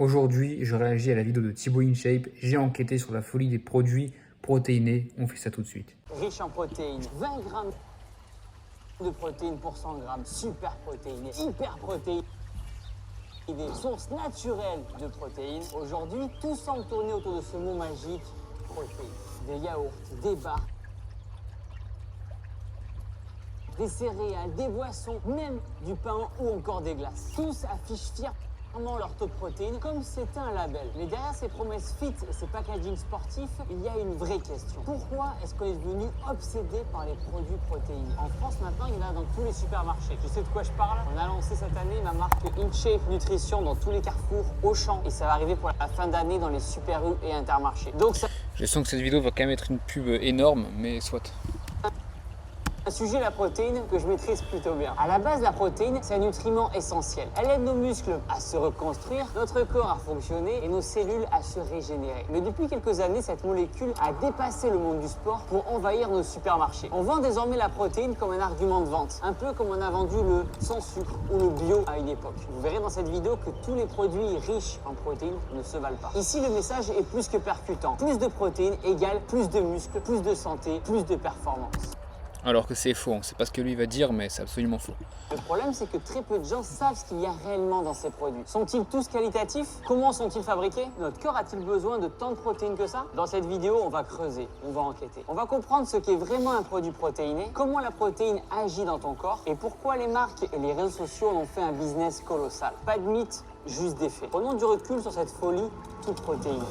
Aujourd'hui, je réagis à la vidéo de Thibaut InShape. J'ai enquêté sur la folie des produits protéinés. On fait ça tout de suite. Riche en protéines, 20 grammes de protéines pour 100 grammes, super protéiné, hyper protéiné, des sources naturelles de protéines. Aujourd'hui, tout semble tourner autour de ce mot magique, protéines. Des yaourts, des bars, des céréales, des boissons, même du pain ou encore des glaces. Tous affichent fièrement leur taux de protéines comme c'était un label. Mais derrière ces promesses fit et ces packaging sportifs, il y a une vraie question. Pourquoi est-ce qu'on est devenu obsédé par les produits protéinés? En France maintenant, il y en a dans tous les supermarchés. Je sais de quoi je parle. On a lancé cette année ma marque InShape Nutrition dans tous les carrefours, Auchan, et ça va arriver pour la fin d'année dans les Super U et Intermarchés. Donc ça... Je sens que cette vidéo va quand même être une pub énorme, mais soit. Un sujet, la protéine, que je maîtrise plutôt bien. À la base, la protéine, c'est un nutriment essentiel. Elle aide nos muscles à se reconstruire, notre corps à fonctionner et nos cellules à se régénérer. Mais depuis quelques années, cette molécule a dépassé le monde du sport pour envahir nos supermarchés. On vend désormais la protéine comme un argument de vente, un peu comme on a vendu le sans sucre ou le bio à une époque. Vous verrez dans cette vidéo que tous les produits riches en protéines ne se valent pas. Ici, le message est plus que percutant. Plus de protéines égale plus de muscles, plus de santé, plus de performance. Alors que c'est faux, on sait pas ce que lui va dire, mais c'est absolument faux. Le problème, c'est que très peu de gens savent ce qu'il y a réellement dans ces produits. Sont-ils tous qualitatifs? Comment sont-ils fabriqués? Notre corps a-t-il besoin de tant de protéines que ça? Dans cette vidéo, on va creuser, on va enquêter. On va comprendre ce qu'est vraiment un produit protéiné, comment la protéine agit dans ton corps et pourquoi les marques et les réseaux sociaux en ont fait un business colossal. Pas de mythe, juste des faits. Prenons du recul sur cette folie toute protéinée.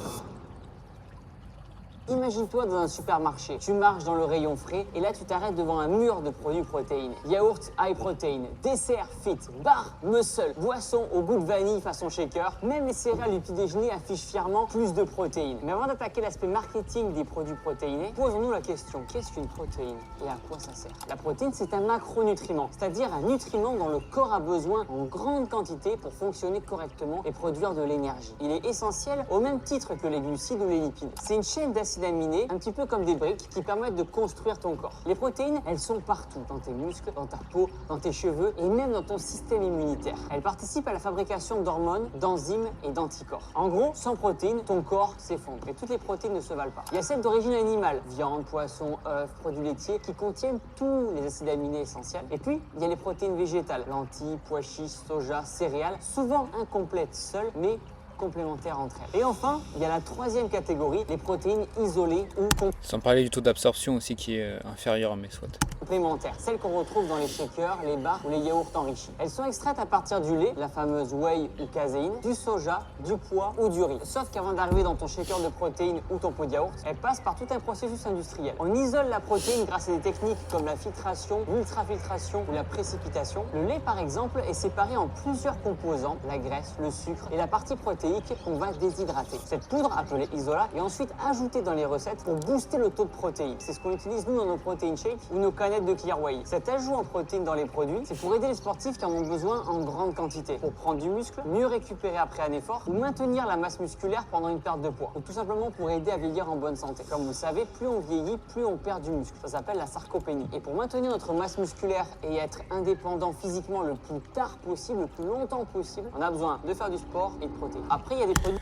Imagine-toi dans un supermarché, tu marches dans le rayon frais et là tu t'arrêtes devant un mur de produits protéinés. Yaourt high protein, dessert fit, bar, muscle, boisson au goût de vanille façon shaker. Même les céréales du petit déjeuner affichent fièrement plus de protéines. Mais avant d'attaquer l'aspect marketing des produits protéinés, posons-nous la question, qu'est-ce qu'une protéine et à quoi ça sert? La protéine, c'est un macronutriment, c'est-à-dire un nutriment dont le corps a besoin en grande quantité pour fonctionner correctement et produire de l'énergie. Il est essentiel au même titre que les glucides ou les lipides. C'est une chaîne d'acides aminés, un petit peu comme des briques qui permettent de construire ton corps. Les protéines, elles sont partout, dans tes muscles, dans ta peau, dans tes cheveux et même dans ton système immunitaire. Elles participent à la fabrication d'hormones, d'enzymes et d'anticorps. En gros, sans protéines, ton corps s'effondre. Et toutes les protéines ne se valent pas. Il y a celles d'origine animale, viande, poisson, œufs, produits laitiers, qui contiennent tous les acides aminés essentiels. Et puis, il y a les protéines végétales, lentilles, pois chiches, soja, céréales, souvent incomplètes seules, mais complémentaires entre elles. Et enfin, il y a la troisième catégorie, les protéines isolées ou Sans parler du taux d'absorption aussi qui est inférieur, mais soit. complémentaires, celles qu'on retrouve dans les shakers, les bars ou les yaourts enrichis. Elles sont extraites à partir du lait, la fameuse whey ou caséine, du soja, du pois ou du riz. Sauf qu'avant d'arriver dans ton shaker de protéines ou ton pot de yaourt, elles passent par tout un processus industriel. On isole la protéine grâce à des techniques comme la filtration, l'ultrafiltration ou la précipitation. Le lait, par exemple, est séparé en plusieurs composants, la graisse, le sucre et la partie protéique qu'on va déshydrater. Cette poudre, appelée isolat, est ensuite ajoutée dans les recettes pour booster le taux de protéines. C'est ce qu'on utilise nous dans nos protéines shakes ou nos canettes de Clear Whey. Cet ajout en protéines dans les produits, c'est pour aider les sportifs qui en ont besoin en grande quantité, pour prendre du muscle, mieux récupérer après un effort ou maintenir la masse musculaire pendant une perte de poids. Ou tout simplement pour aider à vieillir en bonne santé. Comme vous le savez, plus on vieillit, plus on perd du muscle. Ça s'appelle la sarcopénie. Et pour maintenir notre masse musculaire et être indépendant physiquement le plus tard possible, le plus longtemps possible, on a besoin de faire du sport et de protéines. Après, il y a des produits...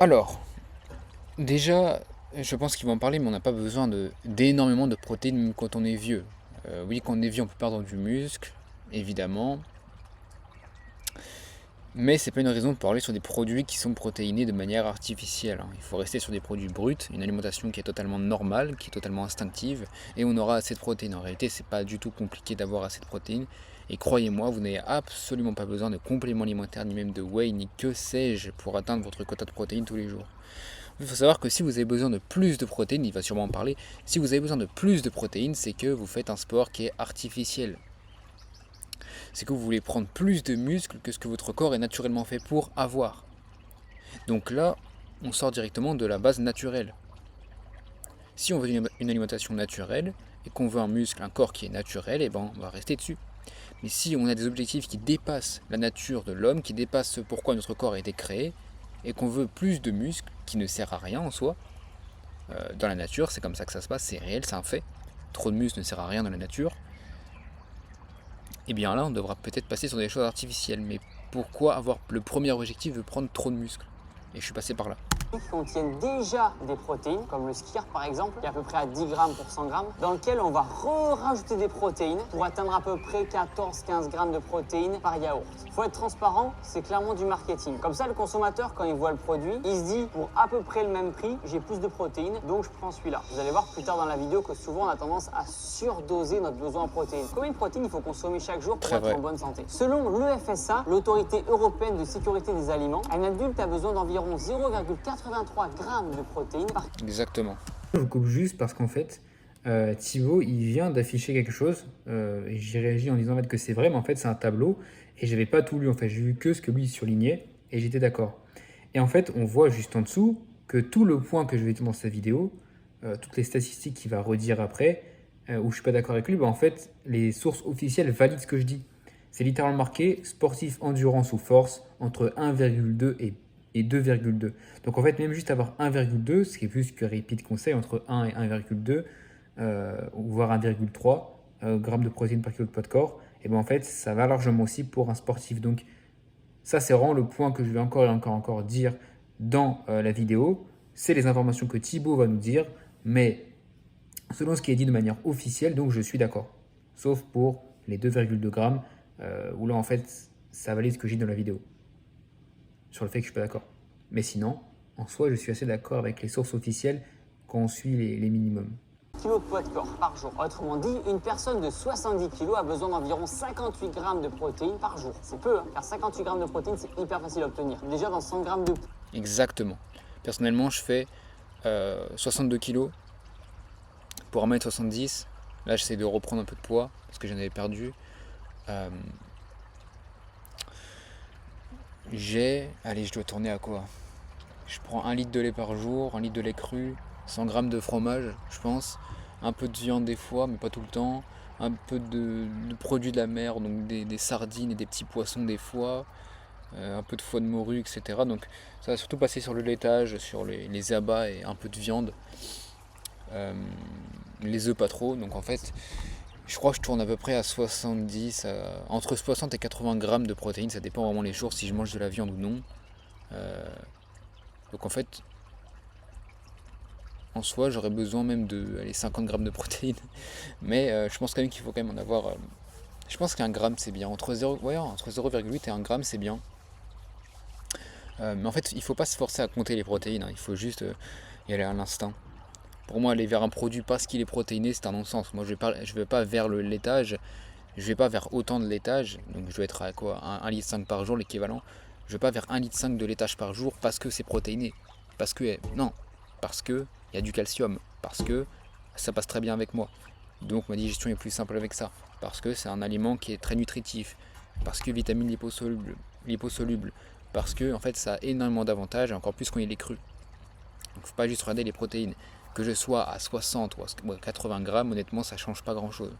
Alors, déjà, je pense qu'ils vont en parler, mais on n'a pas besoin d'énormément de protéines même quand on est vieux. Oui, quand on est vieux, on peut perdre du muscle, évidemment. Mais c'est pas une raison de parler sur des produits qui sont protéinés de manière artificielle. Il faut rester sur des produits bruts, une alimentation qui est totalement normale, qui est totalement instinctive, et on aura assez de protéines. En réalité, c'est pas du tout compliqué d'avoir assez de protéines. Et croyez-moi, vous n'avez absolument pas besoin de compléments alimentaires, ni même de whey, ni que sais-je, pour atteindre votre quota de protéines tous les jours. Il faut savoir que si vous avez besoin de plus de protéines, il va sûrement en parler, si vous avez besoin de plus de protéines, c'est que vous faites un sport qui est artificiel. C'est que vous voulez prendre plus de muscles que ce que votre corps est naturellement fait pour avoir. Donc là, on sort directement de la base naturelle. Si on veut une alimentation naturelle, et qu'on veut un muscle, un corps qui est naturel, eh ben on va rester dessus. Mais si on a des objectifs qui dépassent la nature de l'homme, qui dépassent ce pourquoi notre corps a été créé, et qu'on veut plus de muscles, qui ne sert à rien en soi, dans la nature, c'est comme ça que ça se passe, c'est réel, c'est un fait. Trop de muscles ne sert à rien dans la nature. Et bien là, on devra peut-être passer sur des choses artificielles. Mais pourquoi avoir le premier objectif de prendre trop de muscles. Et je suis passé par là. Qui contiennent déjà des protéines, comme le skirt par exemple, qui est à peu près à 10 grammes pour 100 grammes, dans lequel on va rajouter des protéines pour atteindre à peu près 14-15 grammes de protéines par yaourt. Il faut être transparent, c'est clairement du marketing. Comme ça, le consommateur, quand il voit le produit, il se dit, pour à peu près le même prix, j'ai plus de protéines, donc je prends celui-là. Vous allez voir plus tard dans la vidéo que souvent on a tendance à surdoser notre besoin en protéines. Combien de protéines il faut consommer chaque jour pour être en bonne santé? Selon l'EFSA, l'autorité européenne de sécurité des aliments, un adulte a besoin d'environ 0,83 grammes de protéines par... Exactement. Je vous coupe juste parce qu'en fait, Thibaut, il vient d'afficher quelque chose et j'ai réagi en disant en fait, que c'est vrai, mais en fait, c'est un tableau et j'avais pas tout lu. En fait, j'ai vu que ce que lui surlignait et j'étais d'accord. Et en fait, on voit juste en dessous que tout le point que je vais dire dans cette vidéo, toutes les statistiques qu'il va redire après, où je suis pas d'accord avec lui, bah, en fait, les sources officielles valident ce que je dis. C'est littéralement marqué sportif endurance ou force entre 1,2 et 2,2. Donc en fait, même juste avoir 1,2, ce qui est plus que Repeat conseille, entre 1 et 1,2, voire 1,3 grammes de protéines par kilo de poids de corps, et bien en fait, ça va largement aussi pour un sportif. Donc ça, c'est vraiment le point que je vais encore et encore dire dans la vidéo. C'est les informations que Thibaut va nous dire, mais selon ce qui est dit de manière officielle, donc je suis d'accord. Sauf pour les 2,2 grammes, où là en fait, ça valide ce que j'ai dit dans la vidéo. Sur le fait que je suis pas d'accord. Mais sinon, en soi, je suis assez d'accord avec les sources officielles quand on suit les minimums. Kilos de poids de corps par jour. Autrement dit, une personne de 70 kg a besoin d'environ 58 grammes de protéines par jour. C'est peu, hein, car 58 grammes de protéines, c'est hyper facile à obtenir. Déjà dans 100 grammes de... Exactement. Personnellement, je fais 62 kg pour 1m70. Là, j'essaie de reprendre un peu de poids parce que j'en avais perdu. Allez, je dois tourner à quoi? Je prends 1 litre de lait par jour, 1 litre de lait cru, 100 grammes de fromage, je pense, un peu de viande des fois, mais pas tout le temps, un peu de produits de la mer, donc des sardines et des petits poissons des fois, un peu de foie de morue, etc. Donc ça va surtout passer sur le laitage, sur les abats et un peu de viande. Les œufs pas trop, donc en fait, je crois que je tourne à peu près à 70, entre 60 et 80 grammes de protéines, ça dépend vraiment les jours, si je mange de la viande ou non. Donc en fait, en soi, j'aurais besoin même de 50 grammes de protéines. Mais je pense quand même qu'il faut quand même en avoir... je pense qu'un gramme c'est bien. Entre 0,8 et 1 gramme c'est bien. Mais en fait, il ne faut pas se forcer à compter les protéines. Hein. Il faut juste y aller à l'instinct. Pour moi, aller vers un produit parce qu'il est protéiné, c'est un non-sens. Moi, je vais pas vers le laitage. Je vais pas vers autant de laitage. Donc je vais être à quoi 1,5 litre par jour, l'équivalent. Je vais pas vers 1,5 litre de laitage par jour parce que c'est protéiné. Parce que... Non. Parce que il y a du calcium. Parce que ça passe très bien avec moi. Donc ma digestion est plus simple avec ça. Parce que c'est un aliment qui est très nutritif. Parce que vitamine liposoluble. Parce que en fait ça a énormément d'avantages, encore plus quand il est cru. Donc faut pas juste regarder les protéines. Que je sois à 60 ou à 80 grammes, honnêtement ça change pas grand chose.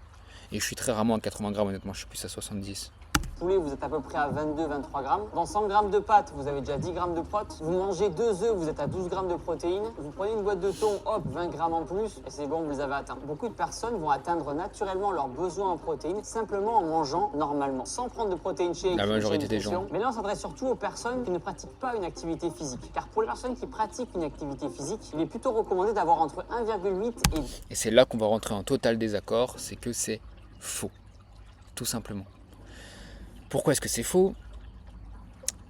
Et je suis très rarement à 80 grammes, honnêtement je suis plus à 70. Poulet, vous êtes à peu près à 22-23 grammes. Dans 100 grammes de pâtes, vous avez déjà 10 grammes de prot. Vous mangez 2 œufs, vous êtes à 12 grammes de protéines. Vous prenez une boîte de thon, hop, 20 grammes en plus, et c'est bon, vous les avez atteints. Beaucoup de personnes vont atteindre naturellement leurs besoins en protéines simplement en mangeant normalement, sans prendre de protéines shake. La majorité des gens. Mais là, on s'adresse surtout aux personnes qui ne pratiquent pas une activité physique. Car pour les personnes qui pratiquent une activité physique, il est plutôt recommandé d'avoir entre 1,8 et... Et c'est là qu'on va rentrer en total désaccord, c'est que c'est faux. Tout simplement. Pourquoi est-ce que c'est faux?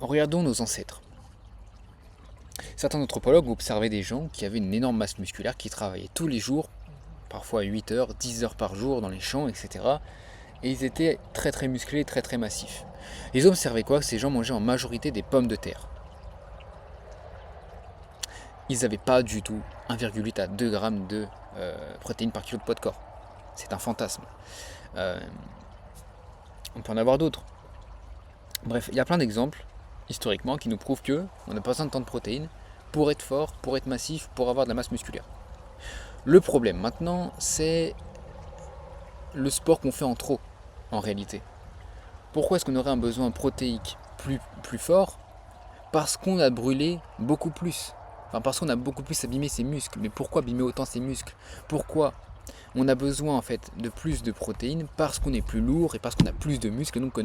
Regardons nos ancêtres. Certains anthropologues ont observé des gens qui avaient une énorme masse musculaire, qui travaillaient tous les jours, parfois 8 heures, 10 heures par jour dans les champs, etc. Et ils étaient très très musclés, très très massifs. Ils ont observé quoi? Ces gens mangeaient en majorité des pommes de terre. Ils n'avaient pas du tout 1,8 à 2 grammes de protéines par kilo de poids de corps. C'est un fantasme. On peut en avoir d'autres. Bref, il y a plein d'exemples, historiquement, qui nous prouvent qu'on n'a pas besoin de tant de protéines pour être fort, pour être massif, pour avoir de la masse musculaire. Le problème maintenant, c'est le sport qu'on fait en trop, en réalité. Pourquoi est-ce qu'on aurait un besoin protéique plus fort? Parce qu'on a brûlé beaucoup plus. Enfin, parce qu'on a beaucoup plus abîmé ses muscles. Mais pourquoi abîmer autant ses muscles? Pourquoi On a besoin en fait de plus de protéines parce qu'on est plus lourd et parce qu'on a plus de muscles, donc que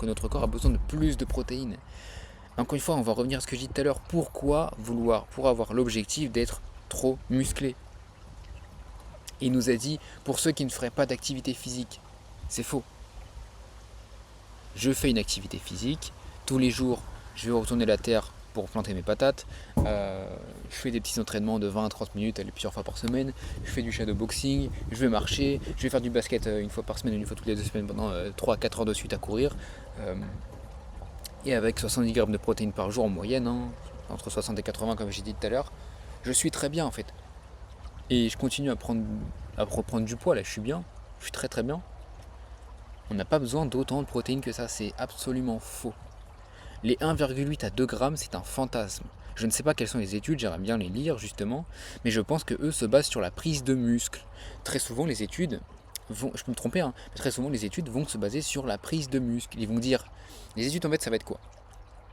notre corps a besoin de plus de protéines. Encore une fois, on va revenir à ce que je disais tout à l'heure. Pourquoi vouloir, pour avoir l'objectif d'être trop musclé? Il nous a dit, pour ceux qui ne feraient pas d'activité physique, c'est faux. Je fais une activité physique, tous les jours, je vais retourner la terre pour planter mes patates, je fais des petits entraînements de 20 à 30 minutes, plusieurs fois par semaine, je fais du shadowboxing, je vais marcher, je vais faire du basket une fois par semaine, une fois toutes les 2 semaines pendant 3 à 4 heures de suite à courir, et avec 70 grammes de protéines par jour en moyenne, hein, entre 60 et 80 comme j'ai dit tout à l'heure, je suis très bien en fait. Et je continue à reprendre du poids là, je suis bien, je suis très très bien. On n'a pas besoin d'autant de protéines que ça, c'est absolument faux. Les 1,8 à 2 grammes, c'est un fantasme. Je ne sais pas quelles sont les études, j'aimerais bien les lire justement, mais je pense que eux se basent sur la prise de muscle. Très souvent les études vont, je peux me tromper, hein, mais très souvent les études vont se baser sur la prise de muscle. Ils vont dire, les études en fait ça va être quoi?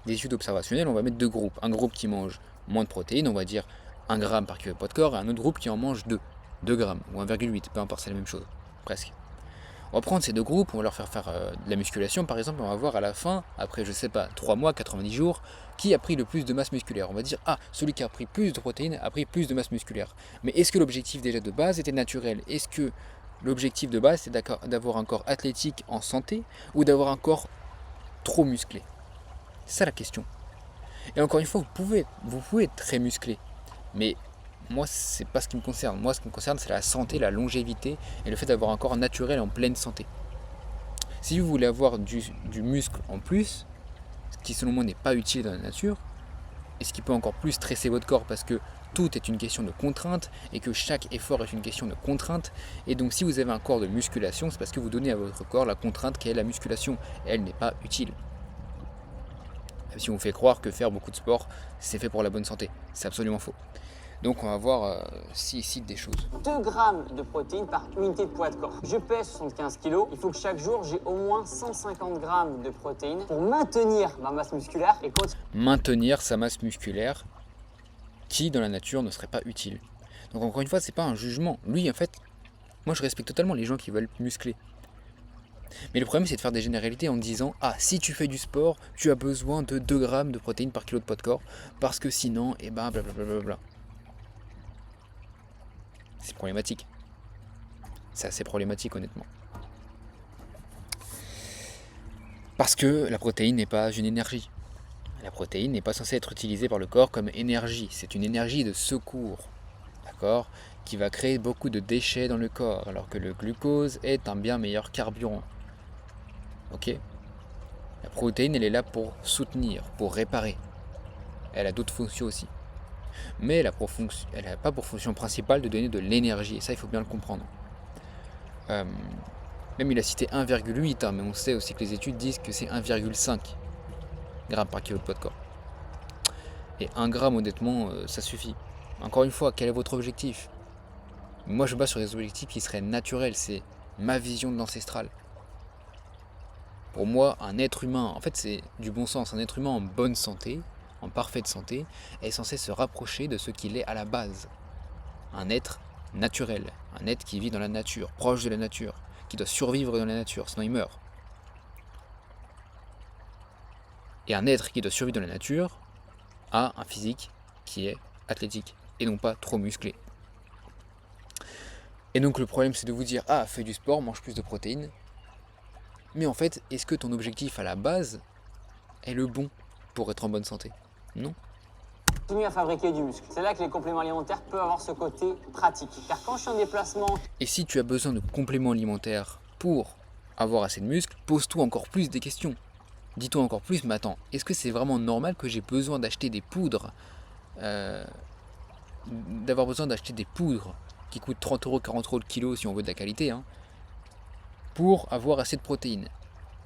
Des études observationnelles, on va mettre deux groupes. Un groupe qui mange moins de protéines, on va dire 1 gramme par kilo de poids de corps, et un autre groupe qui en mange 2 grammes, ou 1,8, peu importe, c'est la même chose, presque. On va prendre ces deux groupes, on va leur faire faire de la musculation par exemple, on va voir à la fin, après je sais pas, 3 mois, 90 jours, qui a pris le plus de masse musculaire. On va dire, ah, celui qui a pris plus de protéines a pris plus de masse musculaire. Mais est-ce que l'objectif déjà de base était naturel? Est-ce que l'objectif de base c'est d'avoir un corps athlétique en santé, ou d'avoir un corps trop musclé? C'est ça la question. Et encore une fois, vous pouvez être très musclé, mais moi, c'est pas ce qui me concerne. Moi, ce qui me concerne, c'est la santé, la longévité et le fait d'avoir un corps naturel en pleine santé. Si vous voulez avoir du muscle en plus, ce qui selon moi n'est pas utile dans la nature, et ce qui peut encore plus stresser votre corps parce que tout est une question de contrainte et que chaque effort est une question de contrainte. Et donc, si vous avez un corps de musculation, c'est parce que vous donnez à votre corps la contrainte qu'est la musculation. Et elle n'est pas utile. Même si on vous fait croire que faire beaucoup de sport, c'est fait pour la bonne santé. C'est absolument faux. Donc on va voir s'il cite des choses. 2 grammes de protéines par unité de poids de corps. Je pèse 75 kg, il faut que chaque jour j'ai au moins 150 grammes de protéines pour maintenir ma masse musculaire et continuer. Maintenir sa masse musculaire qui dans la nature ne serait pas utile. Donc encore une fois, c'est pas un jugement. Lui en fait, moi je respecte totalement les gens qui veulent muscler. Mais le problème c'est de faire des généralités en disant, ah, si tu fais du sport, tu as besoin de 2 grammes de protéines par kilo de poids de corps, parce que sinon, et ben blablabla. C'est problématique. C'est assez problématique honnêtement. Parce que la protéine n'est pas une énergie. La protéine n'est pas censée être utilisée par le corps comme énergie. C'est une énergie de secours, d'accord, qui va créer beaucoup de déchets dans le corps, alors que le glucose est un bien meilleur carburant. Ok? La protéine, elle est là pour soutenir, pour réparer. Elle a d'autres fonctions aussi. Mais elle n'a pas pour fonction principale de donner de l'énergie, et ça il faut bien le comprendre. Même il a cité 1,8, hein, mais on sait aussi que les études disent que c'est 1,5 grammes par kilo de poids de corps. Et 1 gramme honnêtement, ça suffit. Encore une fois, quel est votre objectif? Moi je base sur des objectifs qui seraient naturels, c'est ma vision de l'ancestral. Pour moi, un être humain, en fait c'est du bon sens, un être humain en bonne santé, en parfaite santé, est censé se rapprocher de ce qu'il est à la base. Un être naturel, un être qui vit dans la nature, proche de la nature, qui doit survivre dans la nature, sinon il meurt. Et un être qui doit survivre dans la nature a un physique qui est athlétique et non pas trop musclé. Et donc le problème c'est de vous dire, ah, fais du sport, mange plus de protéines. Mais en fait, est-ce que ton objectif à la base est le bon pour être en bonne santé? Non. Continuer à fabriquer du muscle. C'est là que les compléments alimentaires peuvent avoir ce côté pratique. Car quand je suis en déplacement... Et si tu as besoin de compléments alimentaires pour avoir assez de muscles, pose-toi encore plus des questions. Dis-toi encore plus, mais attends, est-ce que c'est vraiment normal que j'ai besoin d'acheter des poudres d'avoir besoin d'acheter des poudres qui coûtent 30€, 40€ le kilo si on veut de la qualité, hein, pour avoir assez de protéines?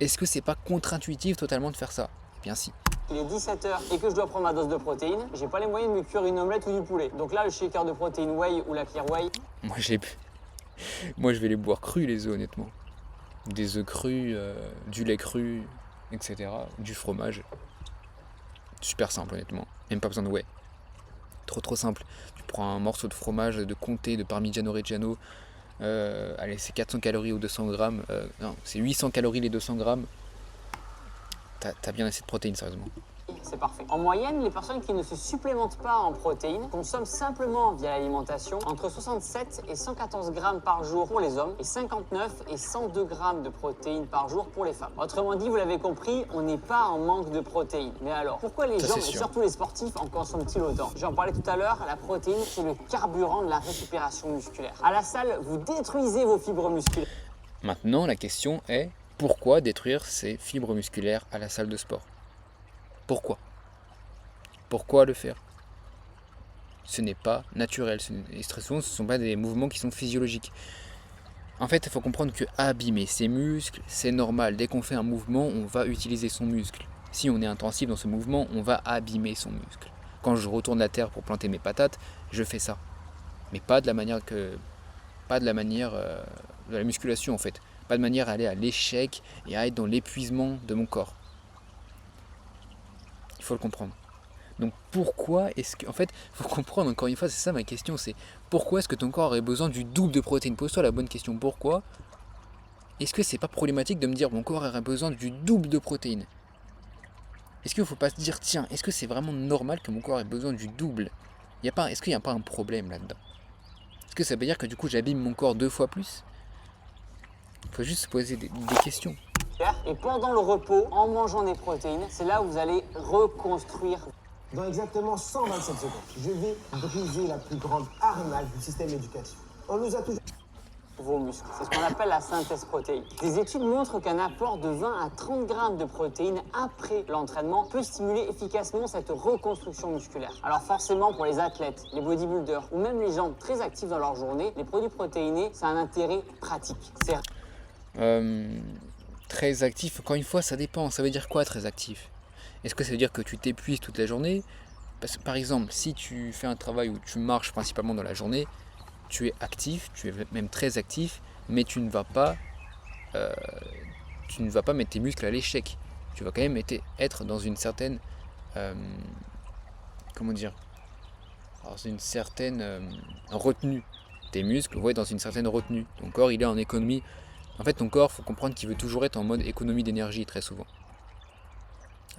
Est-ce que c'est pas contre-intuitif totalement de faire ça? Eh bien si. Il est 17h et que je dois prendre ma dose de protéines, j'ai pas les moyens de me cuire une omelette ou du poulet. Donc là, le shaker de protéines whey ou la clear whey... Moi je vais les boire crus les œufs honnêtement. Des œufs crus, du lait cru, etc. Du fromage. Super simple honnêtement. Même pas besoin de whey. Trop simple. Tu prends un morceau de fromage de comté, de Parmigiano Reggiano, allez, c'est 400 calories ou 200 grammes, non, c'est 800 calories les 200 grammes, t'as bien assez de protéines, sérieusement. C'est parfait. En moyenne, les personnes qui ne se supplémentent pas en protéines consomment simplement via l'alimentation entre 67 et 114 grammes par jour pour les hommes et 59 et 102 grammes de protéines par jour pour les femmes. Autrement dit, vous l'avez compris, on n'est pas en manque de protéines. Mais alors, pourquoi les gens, et surtout les sportifs, en consomment-ils autant? J'en parlais tout à l'heure, la protéine, c'est le carburant de la récupération musculaire. À la salle, vous détruisez vos fibres musculaires. Maintenant, la question est, pourquoi détruire ces fibres musculaires à la salle de sport? Pourquoi? Pourquoi le faire? Ce n'est pas naturel. Et très souvent, ce ne sont pas des mouvements qui sont physiologiques. En fait, il faut comprendre que abîmer ses muscles, c'est normal. Dès qu'on fait un mouvement, on va utiliser son muscle. Si on est intensif dans ce mouvement, on va abîmer son muscle. Quand je retourne la terre pour planter mes patates, je fais ça. Mais pas de la manière de la musculation en fait. Pas de manière à aller à l'échec et à être dans l'épuisement de mon corps. Il faut le comprendre. Donc pourquoi est-ce que... En fait, il faut comprendre, encore une fois, c'est ça ma question, c'est pourquoi est-ce que ton corps aurait besoin du double de protéines? Pose-toi la bonne question, pourquoi est-ce que c'est pas problématique de me dire mon corps aurait besoin du double de protéines? Est-ce qu'il ne faut pas se dire, tiens, est-ce que c'est vraiment normal que mon corps ait besoin du double? Est-ce qu'il n'y a pas un problème là-dedans? Est-ce que ça veut dire que du coup j'abîme mon corps 2 fois plus? Il faut juste se poser des questions. Et pendant le repos, en mangeant des protéines, c'est là où vous allez reconstruire. Dans exactement 127 secondes, je vais briser la plus grande arnaque du système éducatif. On nous a toujours... Vos muscles. C'est ce qu'on appelle la synthèse protéique. Des études montrent qu'un apport de 20 à 30 grammes de protéines après l'entraînement peut stimuler efficacement cette reconstruction musculaire. Alors forcément, pour les athlètes, les bodybuilders ou même les gens très actifs dans leur journée, les produits protéinés, ça a un intérêt pratique. C'est... Très actif, encore une fois, ça dépend. Ça veut dire quoi très actif? Est-ce que ça veut dire que tu t'épuises toute la journée? Parce que par exemple, si tu fais un travail où tu marches principalement dans la journée, tu es actif, tu es même très actif, mais tu ne vas pas mettre tes muscles à l'échec. Tu vas quand même être dans une certaine retenue. Tes muscles vont être dans une certaine retenue. Ton corps, il est en économie. En fait, ton corps, il faut comprendre qu'il veut toujours être en mode économie d'énergie très souvent.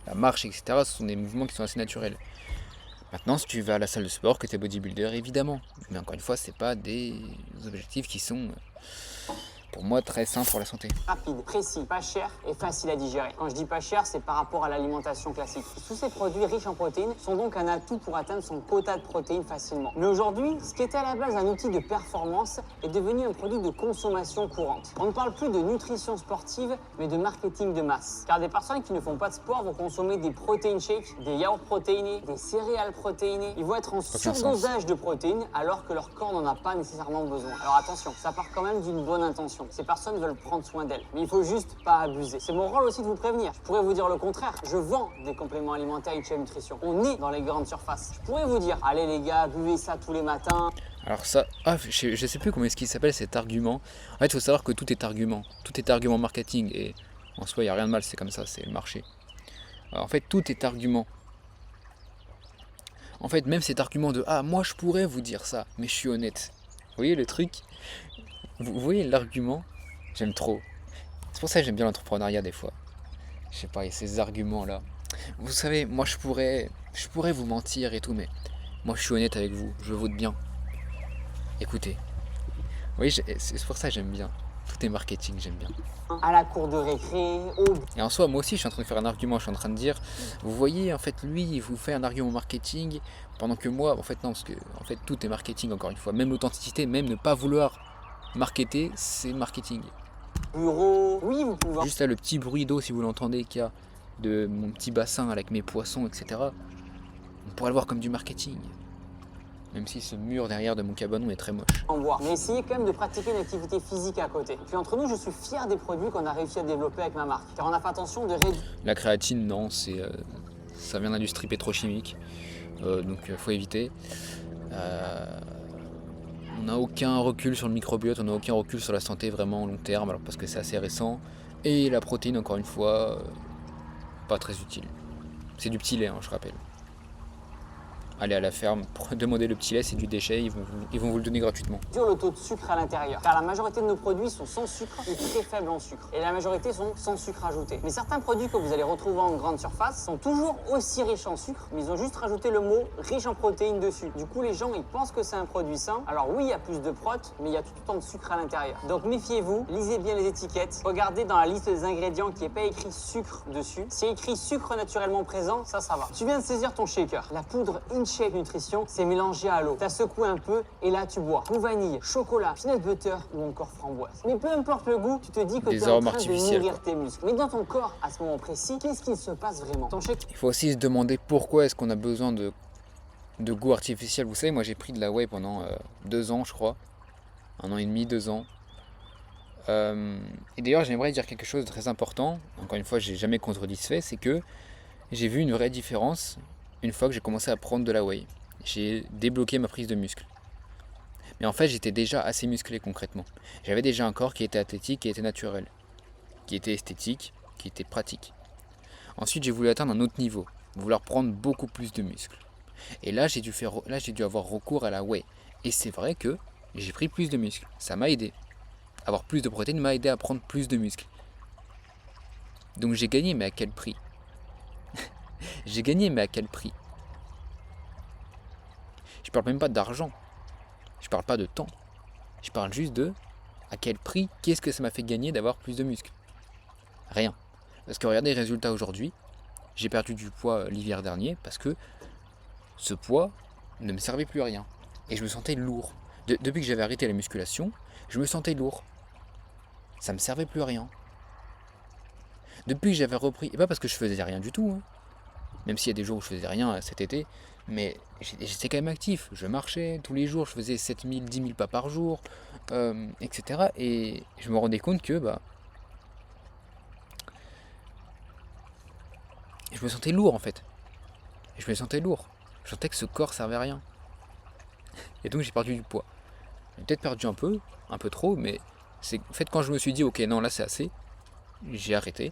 La marche, etc., ce sont des mouvements qui sont assez naturels. Maintenant, si tu vas à la salle de sport, que tu es bodybuilder, évidemment. Mais encore une fois, ce n'est pas des objectifs qui sont, pour moi, très sains pour la santé. Rapide, précis, pas cher et facile à digérer. Quand je dis pas cher, c'est par rapport à l'alimentation classique. Tous ces produits riches en protéines sont donc un atout pour atteindre son quota de protéines facilement. Mais aujourd'hui, ce qui était à la base un outil de performance est devenu un produit de consommation courante. On ne parle plus de nutrition sportive, mais de marketing de masse. Car des personnes qui ne font pas de sport vont consommer des protein shakes, des yaourts protéinés, des céréales protéinées. Ils vont être en surdosage de protéines alors que leur corps n'en a pas nécessairement besoin. Alors attention, ça part quand même d'une bonne intention. Ces personnes veulent prendre soin d'elles, mais il faut juste pas abuser. C'est mon rôle aussi de vous prévenir. Je pourrais vous dire le contraire. Je vends des compléments alimentaires Itcha Nutrition. On est dans les grandes surfaces. Je pourrais vous dire, allez les gars, buvez ça tous les matins. Alors ça, je sais plus comment est-ce qu'il s'appelle cet argument. En fait, il faut savoir que tout est argument. Tout est argument marketing et en soi, il n'y a rien de mal, c'est comme ça, c'est le marché. Alors, en fait, tout est argument. En fait, même cet argument de « Ah, moi je pourrais vous dire ça, mais je suis honnête. » Vous voyez le truc? Vous voyez l'argument? J'aime trop. C'est pour ça que j'aime bien l'entrepreneuriat des fois. Je sais pas, il y a ces arguments-là. Vous savez, moi je pourrais vous mentir et tout, mais moi je suis honnête avec vous, je vote bien. Écoutez. Vous voyez, c'est pour ça que j'aime bien. Tout est marketing, j'aime bien. À la cour de récré, Et en soi, moi aussi, je suis en train de faire un argument. Je suis en train de dire, vous voyez, en fait, lui, il vous fait un argument marketing, pendant que moi, en fait, non, parce que, en fait, tout est marketing, encore une fois. Même l'authenticité, même ne pas vouloir marketer, c'est marketing. bureau, oui, vous pouvez... Juste là, le petit bruit d'eau, si vous l'entendez, qu'il y a de mon petit bassin avec mes poissons, etc. On pourrait le voir comme du marketing. Même si ce mur derrière de mon cabanon est très moche. En bois. Mais essayez quand même de pratiquer une activité physique à côté. Et puis entre nous, je suis fier des produits qu'on a réussi à développer avec ma marque. Car on a fait attention de réduire... La créatine, non, ça vient d'industrie pétrochimique. Donc il faut éviter. On n'a aucun recul sur le microbiote, on n'a aucun recul sur la santé vraiment long terme, alors parce que c'est assez récent. Et la protéine, encore une fois, pas très utile. C'est du petit lait, hein, je rappelle. allez à la ferme, demandez le petit lait, c'est du déchet, ils vont vous le donner gratuitement. Réduire le taux de sucre à l'intérieur, car la majorité de nos produits sont sans sucre ou très faibles en sucre, et la majorité sont sans sucre ajouté. Mais certains produits que vous allez retrouver en grande surface sont toujours aussi riches en sucre, mais ils ont juste rajouté le mot riche en protéines dessus. Du coup, les gens, ils pensent que c'est un produit sain. Alors oui, il y a plus de prot, mais il y a tout autant de sucre à l'intérieur. Donc méfiez-vous, lisez bien les étiquettes, regardez dans la liste des ingrédients qu'il n'y ait pas écrit sucre dessus. S'il y a écrit sucre naturellement présent, ça va. Tu viens de saisir ton shaker. La poudre InShape Nutrition, c'est mélangé à l'eau. T'as secoué un peu et là tu bois. Ou vanille, chocolat, peanut butter ou encore framboise. Mais peu importe le goût, tu te dis que tu es en train de nourrir tes muscles. Mais dans ton corps, à ce moment précis, qu'est-ce qu'il se passe vraiment? Ton shaker... Il faut aussi se demander pourquoi est-ce qu'on a besoin de goût artificiel. Vous savez, moi j'ai pris de la whey pendant 2 ans, je crois. 1 an et demi, 2 ans. Et d'ailleurs, j'aimerais dire quelque chose de très important. Encore une fois, j'ai jamais contredit ce fait, c'est que j'ai vu une vraie différence une fois que j'ai commencé à prendre de la whey. J'ai débloqué ma prise de muscle. Mais en fait, j'étais déjà assez musclé concrètement. J'avais déjà un corps qui était athlétique, qui était naturel, qui était esthétique, qui était pratique. Ensuite, j'ai voulu atteindre un autre niveau, vouloir prendre beaucoup plus de muscles. Et là, j'ai dû avoir recours à la whey. Et c'est vrai que j'ai pris plus de muscles. Ça m'a aidé. Avoir plus de protéines m'a aidé à prendre plus de muscles. Donc j'ai gagné, mais à quel prix? J'ai gagné, mais à quel prix? Je parle même pas d'argent. Je parle pas de temps. Je parle juste de à quel prix, qu'est-ce que ça m'a fait gagner d'avoir plus de muscles? Rien. Parce que regardez les résultats aujourd'hui. J'ai perdu du poids l'hiver dernier parce que ce poids ne me servait plus à rien. Et je me sentais lourd. Depuis que j'avais arrêté la musculation, je me sentais lourd. Ça me servait plus à rien. Depuis que j'avais repris, et pas parce que je faisais rien du tout, hein. Même s'il y a des jours où je faisais rien cet été, mais j'étais quand même actif. Je marchais tous les jours, je faisais 7000, 10 000 pas par jour, etc. Et je me rendais compte que je me sentais lourd en fait. Je me sentais lourd. Je sentais que ce corps servait à rien. Et donc j'ai perdu du poids. J'ai peut-être perdu un peu trop, mais c'est en fait quand je me suis dit ok non là c'est assez, j'ai arrêté.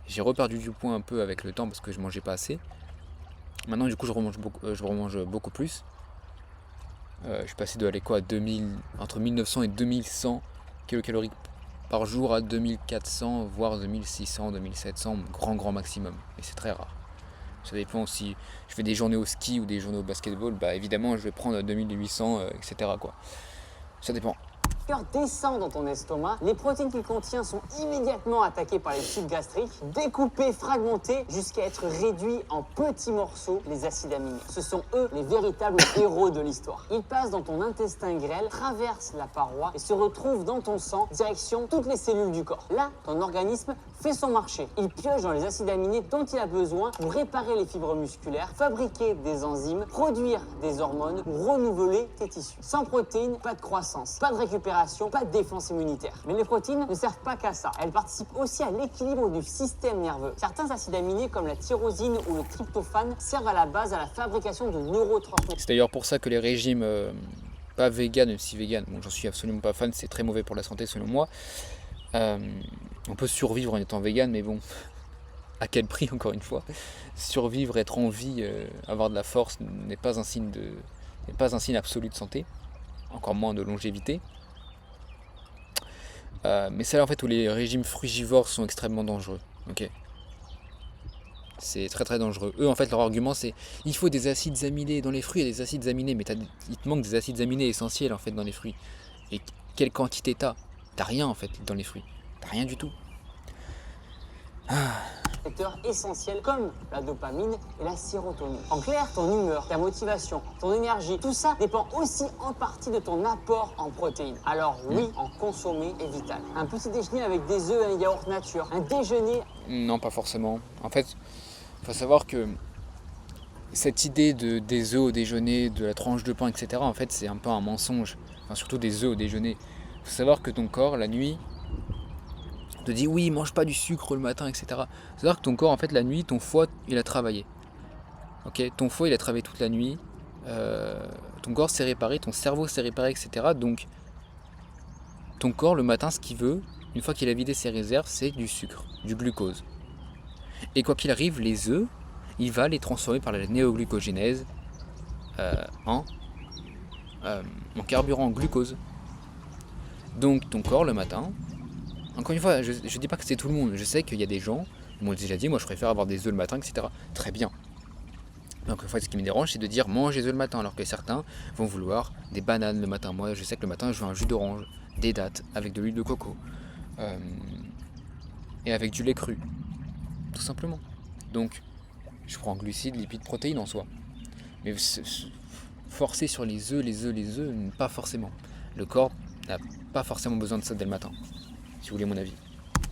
J'ai reperdu du poids un peu avec le temps parce que je mangeais pas assez. Maintenant du coup je remange beaucoup plus. Je suis passé de aller quoi, entre 1900 et 2100 kilocalories par jour à 2400 voire 2600, 2700 grand maximum. Et c'est très rare. Ça dépend si je fais des journées au ski ou des journées au basketball, bah évidemment je vais prendre 2800, etc. quoi. Ça dépend. Le cœur descend dans ton estomac, les protéines qu'il contient sont immédiatement attaquées par les tubes gastriques, découpées, fragmentées, jusqu'à être réduits en petits morceaux, les acides aminés. Ce sont eux les véritables héros de l'histoire. Ils passent dans ton intestin grêle, traversent la paroi et se retrouvent dans ton sang, direction toutes les cellules du corps. Là, ton organisme fait son marché. Il pioche dans les acides aminés dont il a besoin pour réparer les fibres musculaires, fabriquer des enzymes, produire des hormones ou renouveler tes tissus. Sans protéines, pas de croissance, pas de récupération, pas de défense immunitaire. Mais les protéines ne servent pas qu'à ça. Elles participent aussi à l'équilibre du système nerveux. Certains acides aminés comme la tyrosine ou le tryptophane servent à la base à la fabrication de neurotransmetteurs. C'est d'ailleurs pour ça que les régimes pas vegan, même si vegan, bon j'en suis absolument pas fan, c'est très mauvais pour la santé selon moi. On peut survivre en étant vegan, mais bon, à quel prix encore une fois? Survivre, être en vie, avoir de la force n'est pas un signe absolu de santé, encore moins de longévité. Mais c'est là en fait où les régimes frugivores sont extrêmement dangereux. Ok, c'est très dangereux. Eux en fait leur argument c'est il faut des acides aminés dans les fruits, il y a des acides aminés, mais il te manque des acides aminés essentiels en fait dans les fruits. Et quelle quantité t'as? T'as rien en fait dans les fruits. T'as rien du tout. Facteurs essentiels comme la dopamine et la sérotonine. En clair, ton humeur, ta motivation, ton énergie, tout ça dépend aussi en partie de ton apport en protéines. Alors oui, en consommer est vital. Un petit déjeuner avec des œufs et un yaourt nature. Un déjeuner... Non, pas forcément. En fait, il faut savoir que cette idée des œufs au déjeuner, de la tranche de pain, etc., en fait, c'est un peu un mensonge. Enfin, surtout des œufs au déjeuner. Il faut savoir que ton corps, la nuit, te dit oui, mange pas du sucre le matin, etc. C'est-à-dire que ton corps, en fait, la nuit, ton foie, il a travaillé. Ok, ton foie, il a travaillé toute la nuit. Ton corps s'est réparé, ton cerveau s'est réparé, etc. Donc, ton corps, le matin, ce qu'il veut, une fois qu'il a vidé ses réserves, c'est du sucre, du glucose. Et quoi qu'il arrive, les œufs, il va les transformer par la néoglucogénèse en carburant en glucose. Donc ton corps le matin, encore une fois, je ne dis pas que c'est tout le monde, je sais qu'il y a des gens qui m'ont déjà dit, moi je préfère avoir des œufs le matin, etc. Très bien. Donc en fait, ce qui me dérange, c'est de dire mange des œufs le matin, alors que certains vont vouloir des bananes le matin. Moi, je sais que le matin, je veux un jus d'orange, des dattes, avec de l'huile de coco, et avec du lait cru, tout simplement. Donc, je prends glucides, lipides, protéines en soi. Mais forcer sur les œufs, pas forcément. Le corps n'a pas forcément besoin de ça dès le matin, si vous voulez mon avis.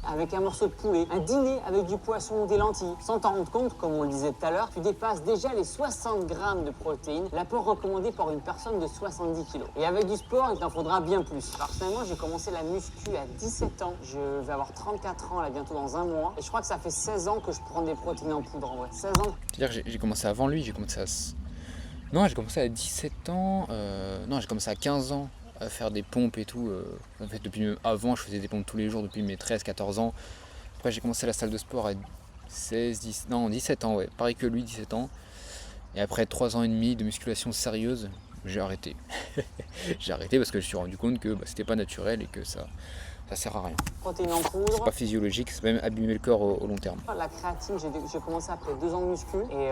Avec un morceau de poulet, un dîner avec du poisson ou des lentilles. Sans t'en rendre compte, comme on le disait tout à l'heure, tu dépasses déjà les 60 grammes de protéines, l'apport recommandé par une personne de 70 kg. Et avec du sport, il t'en faudra bien plus. Personnellement, j'ai commencé la muscu à 17 ans. Je vais avoir 34 ans là bientôt dans un mois. Et je crois que ça fait 16 ans que je prends des protéines en poudre en vrai. 16 ans. C'est-à-dire que j'ai commencé avant lui, Non, j'ai commencé à 17 ans, non, j'ai commencé à 15 ans à faire des pompes et tout. En fait, depuis avant, je faisais des pompes tous les jours depuis mes 13-14 ans. Après, j'ai commencé la salle de sport à 17 ans, ouais, pareil que lui, 17 ans. Et après 3 ans et demi de musculation sérieuse, j'ai arrêté. J'ai arrêté parce que je me suis rendu compte que c'était pas naturel et que ça sert à rien. Protéines en C'est poudre. pas physiologique, ça peut même abîmer le corps au long terme. La créatine, j'ai commencé après 2 ans de muscu et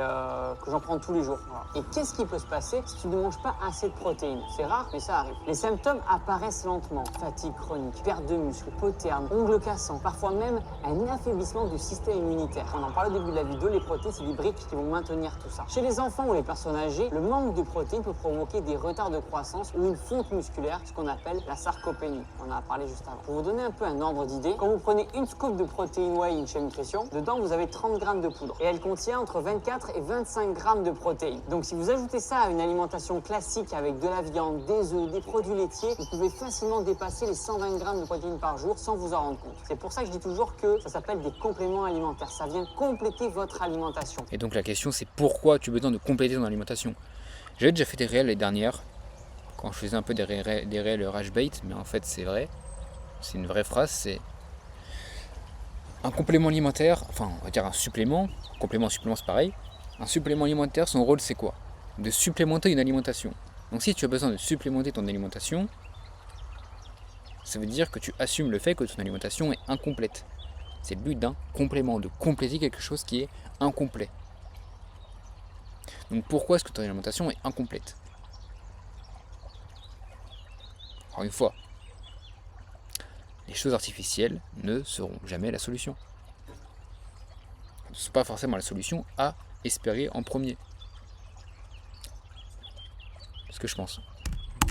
que j'en prends tous les jours. Voilà. Et qu'est-ce qui peut se passer si tu ne manges pas assez de protéines? C'est rare, mais ça arrive. Les symptômes apparaissent lentement. Fatigue chronique, perte de muscle, peau terne, ongles cassants, parfois même un affaiblissement du système immunitaire. On en parlait au début de la vidéo, les protéines, c'est des briques qui vont maintenir tout ça. Chez les enfants ou les personnes âgées, le manque de protéines peut provoquer des retards de croissance ou une fonte musculaire, ce qu'on appelle la sarcopénie. On en a parlé juste avant. Pour vous donner un peu un ordre d'idée, quand vous prenez une scoop de protéines whey chez Nutrition, dedans vous avez 30 grammes de poudre et elle contient entre 24 et 25 grammes de protéines. Donc si vous ajoutez ça à une alimentation classique avec de la viande, des œufs, des produits laitiers, vous pouvez facilement dépasser les 120 grammes de protéines par jour sans vous en rendre compte. C'est pour ça que je dis toujours que ça s'appelle des compléments alimentaires. Ça vient compléter votre alimentation. Et donc la question, c'est pourquoi tu as besoin de compléter ton alimentation? J'avais déjà fait des réels les dernières, quand je faisais un peu des réels rage bait, mais en fait c'est vrai. C'est une vraie phrase, c'est un complément alimentaire, enfin on va dire un supplément c'est pareil. Un supplément alimentaire, son rôle c'est quoi? De supplémenter une alimentation. Donc si tu as besoin de supplémenter ton alimentation, ça veut dire que tu assumes le fait que ton alimentation est incomplète. C'est le but d'un complément, de compléter quelque chose qui est incomplet. Donc pourquoi est-ce que ton alimentation est incomplète? Encore une fois, les choses artificielles ne seront jamais la solution. Ce n'est pas forcément la solution à espérer en premier. C'est ce que je pense.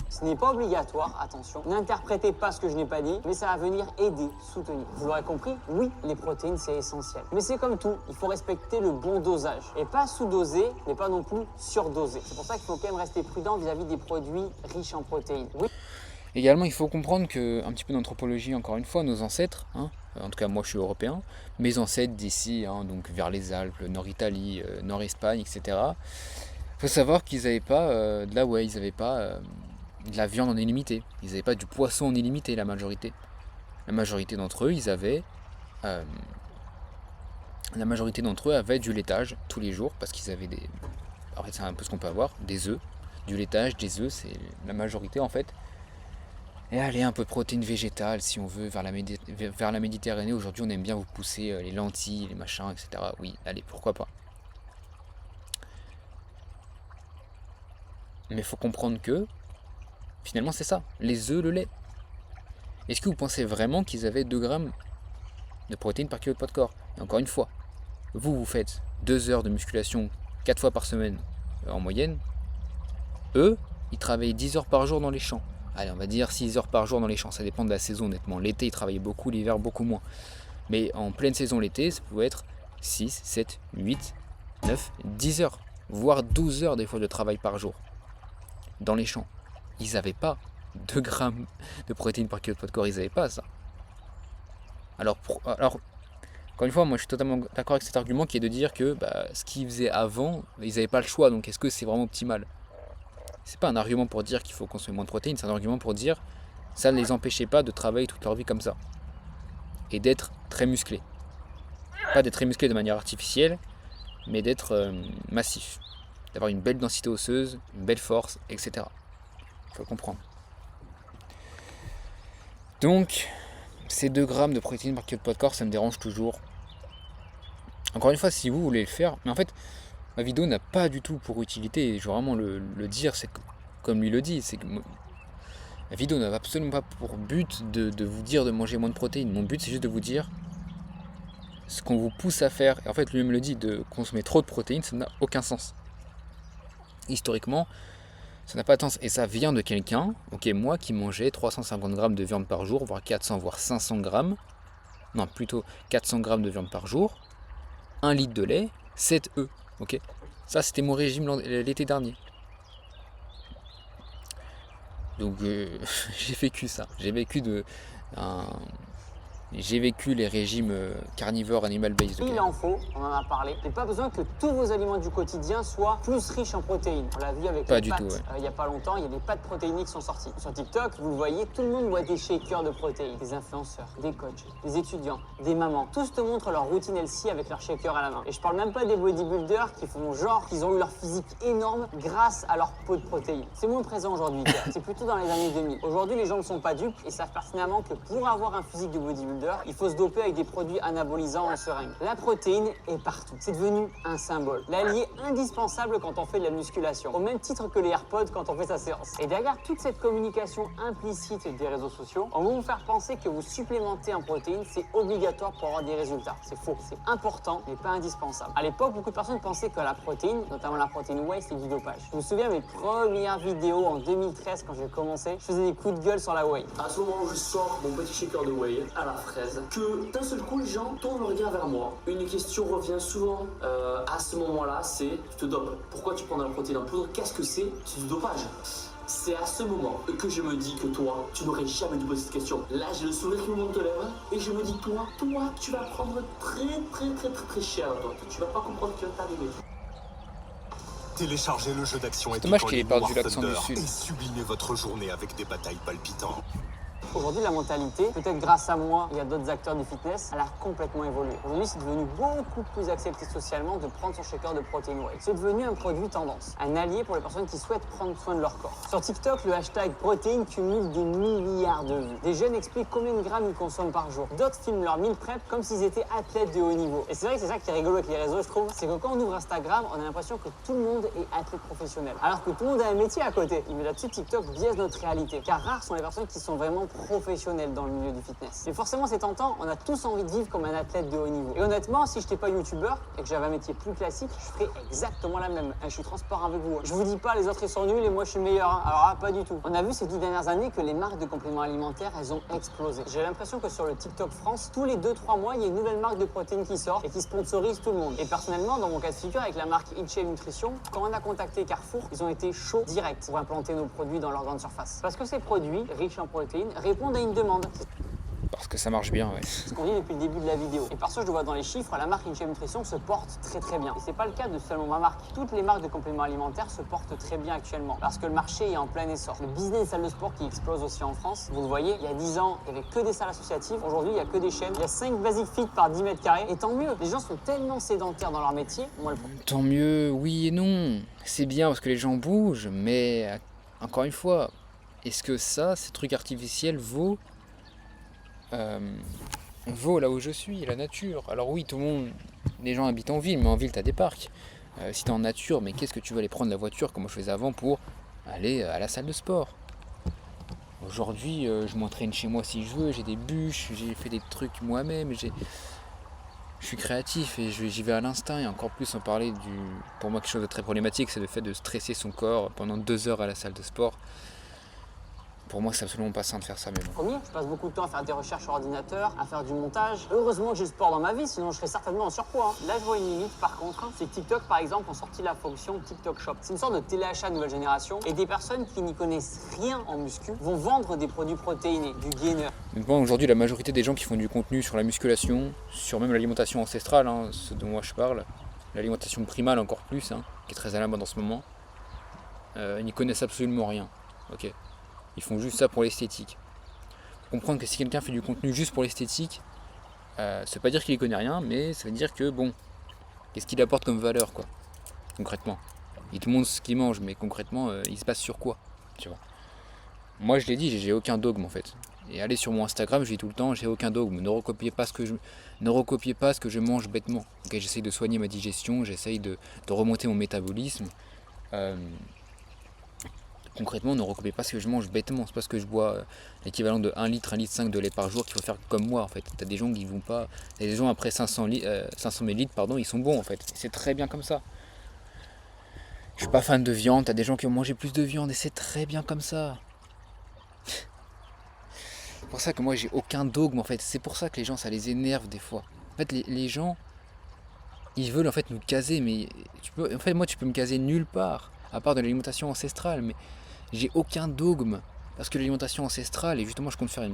Ce n'est pas obligatoire, attention. N'interprétez pas ce que je n'ai pas dit, mais ça va venir aider, soutenir. Vous l'aurez compris, oui, les protéines, c'est essentiel. Mais c'est comme tout, il faut respecter le bon dosage. Et pas sous-doser, mais pas non plus surdoser. C'est pour ça qu'il faut quand même rester prudent vis-à-vis des produits riches en protéines. Oui. Également, il faut comprendre que, un petit peu d'anthropologie, encore une fois, nos ancêtres, en tout cas moi je suis européen, mes ancêtres d'ici, donc vers les Alpes, Nord-Italie, Nord-Espagne, etc. Il faut savoir qu'ils n'avaient pas de la whey, ils n'avaient pas de la viande en illimité, ils n'avaient pas du poisson en illimité, la majorité. La majorité d'entre eux, avaient du laitage tous les jours, parce qu'ils avaient des... En fait, c'est un peu ce qu'on peut avoir, des œufs, du laitage, des œufs, c'est la majorité en fait. Et allez, un peu de protéines végétales si on veut, vers la Méditerranée. Aujourd'hui, on aime bien vous pousser les lentilles, les machins, etc. Oui, allez, pourquoi pas. Mais il faut comprendre que, finalement, c'est ça. Les œufs, le lait. Est-ce que vous pensez vraiment qu'ils avaient 2 grammes de protéines par kilo de poids de corps? Et encore une fois, vous faites 2 heures de musculation 4 fois par semaine en moyenne. Eux, ils travaillent 10 heures par jour dans les champs. Allez, on va dire 6 heures par jour dans les champs, ça dépend de la saison honnêtement. L'été, ils travaillaient beaucoup, l'hiver, beaucoup moins. Mais en pleine saison l'été, ça pouvait être 6, 7, 8, 9, 10 heures, voire 12 heures des fois de travail par jour dans les champs. Ils n'avaient pas 2 grammes de protéines par kilo de poids de corps, ils n'avaient pas ça. Alors, encore une fois, moi je suis totalement d'accord avec cet argument qui est de dire que ce qu'ils faisaient avant, ils n'avaient pas le choix, donc est-ce que c'est vraiment optimal? C'est pas un argument pour dire qu'il faut consommer moins de protéines, c'est un argument pour dire ça ne les empêchait pas de travailler toute leur vie comme ça. Et d'être très musclés. Pas d'être très musclés de manière artificielle, mais d'être massif. d'avoir une belle densité osseuse, une belle force, etc. Il faut comprendre. Donc, ces 2 grammes de protéines par kilo de poids de corps, ça me dérange toujours. Encore une fois, si vous voulez le faire, mais en fait, ma vidéo n'a pas du tout pour utilité, et je veux vraiment le dire, c'est comme lui le dit, c'est que la vidéo n'a absolument pas pour but de vous dire de manger moins de protéines. Mon but, c'est juste de vous dire ce qu'on vous pousse à faire. Et en fait, lui-même le dit, de consommer trop de protéines, ça n'a aucun sens. Historiquement, ça n'a pas de sens. Et ça vient de quelqu'un, moi qui mangeais 350 grammes de viande par jour, voire 400, voire 500 grammes. Non, plutôt 400 grammes de viande par jour. 1 litre de lait, 7 œufs. Ça, c'était mon régime l'été dernier. Donc j'ai vécu ça. J'ai vécu les régimes carnivores animal-based. Il en faut, on en a parlé. Il n'y a pas besoin que tous vos aliments du quotidien soient plus riches en protéines. On l'a vu avec les pâtes. Il n'y a pas longtemps, il y a des pâtes protéinées qui sont sorties. Sur TikTok, vous le voyez, tout le monde boit des shakers de protéines. Des influenceurs, des coachs, des étudiants, des mamans. Tous te montrent leur routine healthy avec leur shaker à la main. Et je parle même pas des bodybuilders qui font genre qu'ils ont eu leur physique énorme grâce à leur pot de protéines. C'est moins présent aujourd'hui. C'est plutôt dans les années 2000. Aujourd'hui, les gens ne sont pas dupes et savent pertinemment que pour avoir un physique de bodybuilder, il faut se doper avec des produits anabolisants en seringue. La protéine est partout. C'est devenu un symbole. L'allié indispensable quand on fait de la musculation. Au même titre que les AirPods quand on fait sa séance. Et derrière toute cette communication implicite des réseaux sociaux, on va vous faire penser que vous supplémenter en protéines, c'est obligatoire pour avoir des résultats. C'est faux. C'est important, mais pas indispensable. À l'époque, beaucoup de personnes pensaient que la protéine, notamment la protéine whey, c'est du dopage. Je me souviens mes premières vidéos en 2013 quand j'ai commencé, je faisais des coups de gueule sur la whey. À ce moment où je sors mon petit shaker de whey à la fraise, que d'un seul coup les gens tournent le regard vers moi. Une question revient souvent à ce moment-là, c'est tu te dopes. Pourquoi tu prends de la protéine en poudre? Qu'est-ce que c'est? C'est du dopage. C'est à ce moment que je me dis que toi, tu n'aurais jamais dû poser cette question. Là, j'ai le sourire qui me monte aux lèvres et je me dis toi, tu vas prendre très cher, toi. Tu vas pas comprendre ce qui va t'arriver. Téléchargez le jeu d'action C'est dommage qu'il ait perdu l'accent du Thunder sud. et sublimez votre journée avec des batailles palpitantes. Aujourd'hui, la mentalité, peut-être grâce à moi et à d'autres acteurs du fitness, elle a complètement évolué. Aujourd'hui, c'est devenu beaucoup plus accepté socialement de prendre son shaker de protéine whey. C'est devenu un produit tendance, un allié pour les personnes qui souhaitent prendre soin de leur corps. Sur TikTok, le hashtag protéine cumule des milliards de vues. Des jeunes expliquent combien de grammes ils consomment par jour. D'autres filment leur meal prep comme s'ils étaient athlètes de haut niveau. Et c'est vrai que c'est ça qui est rigolo avec les réseaux, je trouve, c'est que quand on ouvre Instagram, on a l'impression que tout le monde est athlète professionnel. Alors que tout le monde a un métier à côté. Mais là-dessus, TikTok biaise notre réalité. Car rares sont les personnes qui sont vraiment professionnels dans le milieu du fitness. Mais forcément, c'est tentant, on a tous envie de vivre comme un athlète de haut niveau. Et honnêtement, si je n'étais pas youtubeur et que j'avais un métier plus classique, je ferais exactement la même. Je suis transparent avec vous. Je vous dis pas les autres ils sont nuls et moi je suis meilleur. Alors là, pas du tout. On a vu ces 10 dernières années que les marques de compléments alimentaires, elles ont explosé. J'ai l'impression que sur le TikTok France, tous les 2-3 mois, il y a une nouvelle marque de protéines qui sort et qui sponsorise tout le monde. Et personnellement, dans mon cas de figure, avec la marque Itchay Nutrition, quand on a contacté Carrefour, ils ont été chauds direct pour implanter nos produits dans leur grande surface. Parce que ces produits, riches en protéines, répondent à une demande. Parce que ça marche bien, ouais. C'est ce qu'on dit depuis le début de la vidéo. Et par ça, je le vois dans les chiffres, la marque Itchay Nutrition se porte très bien. Et c'est pas le cas de seulement ma marque. Toutes les marques de compléments alimentaires se portent très bien actuellement. Parce que le marché est en plein essor. Le business des salles de sport qui explose aussi en France. Vous le voyez, il y a 10 ans, il n'y avait que des salles associatives. Aujourd'hui, il n'y a que des chaînes. Il y a 5 Basic Fit par 10 mètres carrés. Et tant mieux. Les gens sont tellement sédentaires dans leur métier. Moi, Tant mieux, oui et non. C'est bien parce que les gens bougent, mais encore une fois, est-ce que ça, ces trucs artificiels vaut là où je suis, la nature? Alors oui, tout le monde, les gens habitent en ville, mais en ville t'as des parcs. Si t'es en nature, mais qu'est-ce que tu vas aller prendre la voiture comme moi je faisais avant pour aller à la salle de sport? Aujourd'hui, je m'entraîne chez moi si je veux, j'ai des bûches, j'ai fait des trucs moi-même, je suis créatif et j'y vais à l'instinct. Et encore plus en parler pour moi quelque chose de très problématique, c'est le fait de stresser son corps pendant 2 heures à la salle de sport. Pour moi, c'est absolument pas sain de faire ça, mais bon. Premier, je passe beaucoup de temps à faire des recherches sur ordinateur, à faire du montage. Heureusement que j'ai le sport dans ma vie, sinon je serais certainement en surpoids. Là, je vois une limite par contre, c'est que TikTok, par exemple, ont sorti la fonction TikTok Shop. C'est une sorte de téléachat nouvelle génération et des personnes qui n'y connaissent rien en muscu vont vendre des produits protéinés, du gainer. Bon, aujourd'hui, la majorité des gens qui font du contenu sur la musculation, sur même l'alimentation ancestrale, ce dont moi je parle, l'alimentation primale encore plus, qui est très à la mode en ce moment, n'y connaissent absolument rien. Ok. Ils font juste ça pour l'esthétique. Faut comprendre que si quelqu'un fait du contenu juste pour l'esthétique, ça veut pas dire qu'il y connaît rien, mais ça veut dire que bon, qu'est-ce qu'il apporte comme valeur, quoi, concrètement. Ils te montrent ce qu'ils mangent, mais concrètement, il se passe sur quoi, tu vois. Moi, je l'ai dit, j'ai aucun dogme en fait. Et allez sur mon Instagram, je dis tout le temps, j'ai aucun dogme. Ne recopiez pas ce que je mange bêtement. Okay, j'essaye de soigner ma digestion, j'essaye de remonter mon métabolisme. Concrètement, ne recopiez pas ce que je mange bêtement. C'est parce que je bois l'équivalent de 1 litre, 1 litre 5 de lait par jour qu'il faut faire comme moi en fait. T'as des gens qui vont pas. T'as des gens après 500 ml, pardon, ils sont bons en fait. C'est très bien comme ça. Je suis pas fan de viande, t'as des gens qui ont mangé plus de viande et c'est très bien comme ça. C'est pour ça que moi j'ai aucun dogme en fait. C'est pour ça que les gens ça les énerve des fois. En fait les gens ils veulent en fait nous caser, mais moi tu peux me caser nulle part, à part de l'alimentation ancestrale, mais j'ai aucun dogme. Parce que l'alimentation ancestrale, et justement je compte faire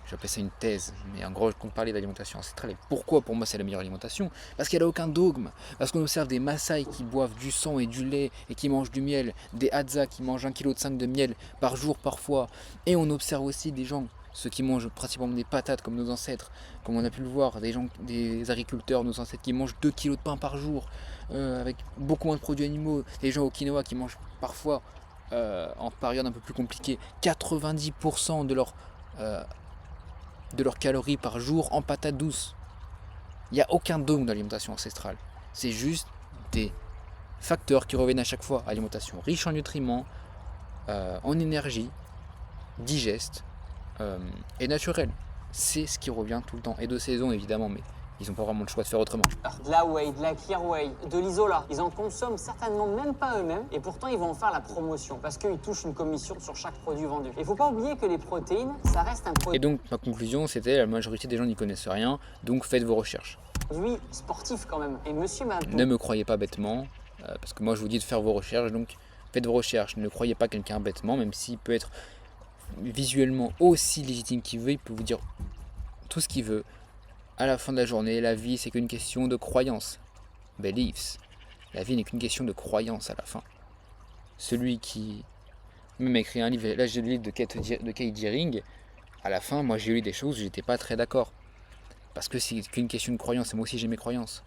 j'appelle ça une thèse, mais en gros je compte parler d'alimentation ancestrale. Et pourquoi pour moi c'est la meilleure alimentation? Parce qu'il n'y a aucun dogme. Parce qu'on observe des Maasai qui boivent du sang et du lait et qui mangent du miel, des Hadza qui mangent 1,5 kg de miel par jour parfois. Et on observe aussi des gens, ceux qui mangent principalement des patates comme nos ancêtres, comme on a pu le voir, des agriculteurs, nos ancêtres qui mangent 2 kg de pain par jour, avec beaucoup moins de produits animaux, des gens au quinoa qui mangent parfois, en période un peu plus compliquée, 90% de leurs calories par jour en patates douces. Il n'y a aucun dogme dans l'alimentation ancestrale. C'est juste des facteurs qui reviennent à chaque fois. Alimentation riche en nutriments, en énergie, digeste, et naturel. C'est ce qui revient tout le temps. Et de saison évidemment, mais ils n'ont pas vraiment le choix de faire autrement. De la whey, de la clear whey, de l'isola. Ils en consomment certainement même pas eux-mêmes et pourtant ils vont en faire la promotion parce qu'ils touchent une commission sur chaque produit vendu. Et il faut pas oublier que les protéines, ça reste un Et donc ma conclusion c'était la majorité des gens n'y connaissent rien, donc faites vos recherches. produit sportif quand même. Et monsieur m'a... Ne me croyez pas bêtement, parce que moi je vous dis de faire vos recherches, donc faites vos recherches. Ne croyez pas quelqu'un bêtement, même s'il peut être visuellement aussi légitime qu'il veut, il peut vous dire tout ce qu'il veut. À la fin de la journée, la vie c'est qu'une question de croyance. Beliefs. La vie n'est qu'une question de croyance à la fin. Celui qui même a écrit un livre, là j'ai le livre de Kate Deering, à la fin moi j'ai lu des choses où j'étais pas très d'accord. Parce que c'est qu'une question de croyance, et moi aussi j'ai mes croyances.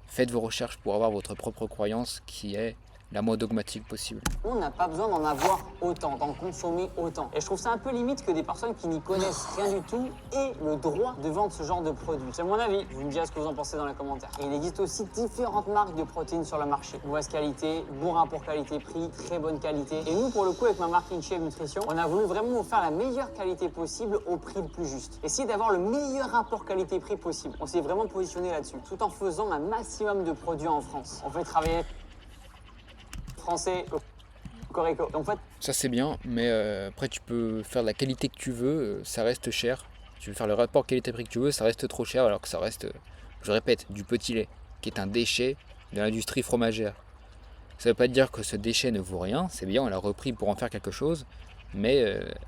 Faites vos recherches pour avoir votre propre croyance qui est la moins dogmatique possible. On n'a pas besoin d'en avoir autant, d'en consommer autant. Et je trouve ça un peu limite que des personnes qui n'y connaissent rien du tout aient le droit de vendre ce genre de produit. C'est mon avis, vous me direz ce que vous en pensez dans les commentaires. Et il existe aussi différentes marques de protéines sur le marché. Mauvaise qualité, bon rapport qualité-prix, très bonne qualité. Et nous, pour le coup, avec ma marque InShape Nutrition, on a voulu vraiment vous faire la meilleure qualité possible au prix le plus juste. Essayer d'avoir le meilleur rapport qualité-prix possible. On s'est vraiment positionné là-dessus, tout en faisant un maximum de produits en France. On fait travailler français au Corico. Donc, en fait, Ça c'est bien, mais après tu peux faire la qualité que tu veux, ça reste cher. Tu veux faire le rapport qualité-prix que tu veux, ça reste trop cher, alors que ça reste, je répète, du petit lait, qui est un déchet de l'industrie fromagère. Ça veut pas dire que ce déchet ne vaut rien, c'est bien, on l'a repris pour en faire quelque chose, mais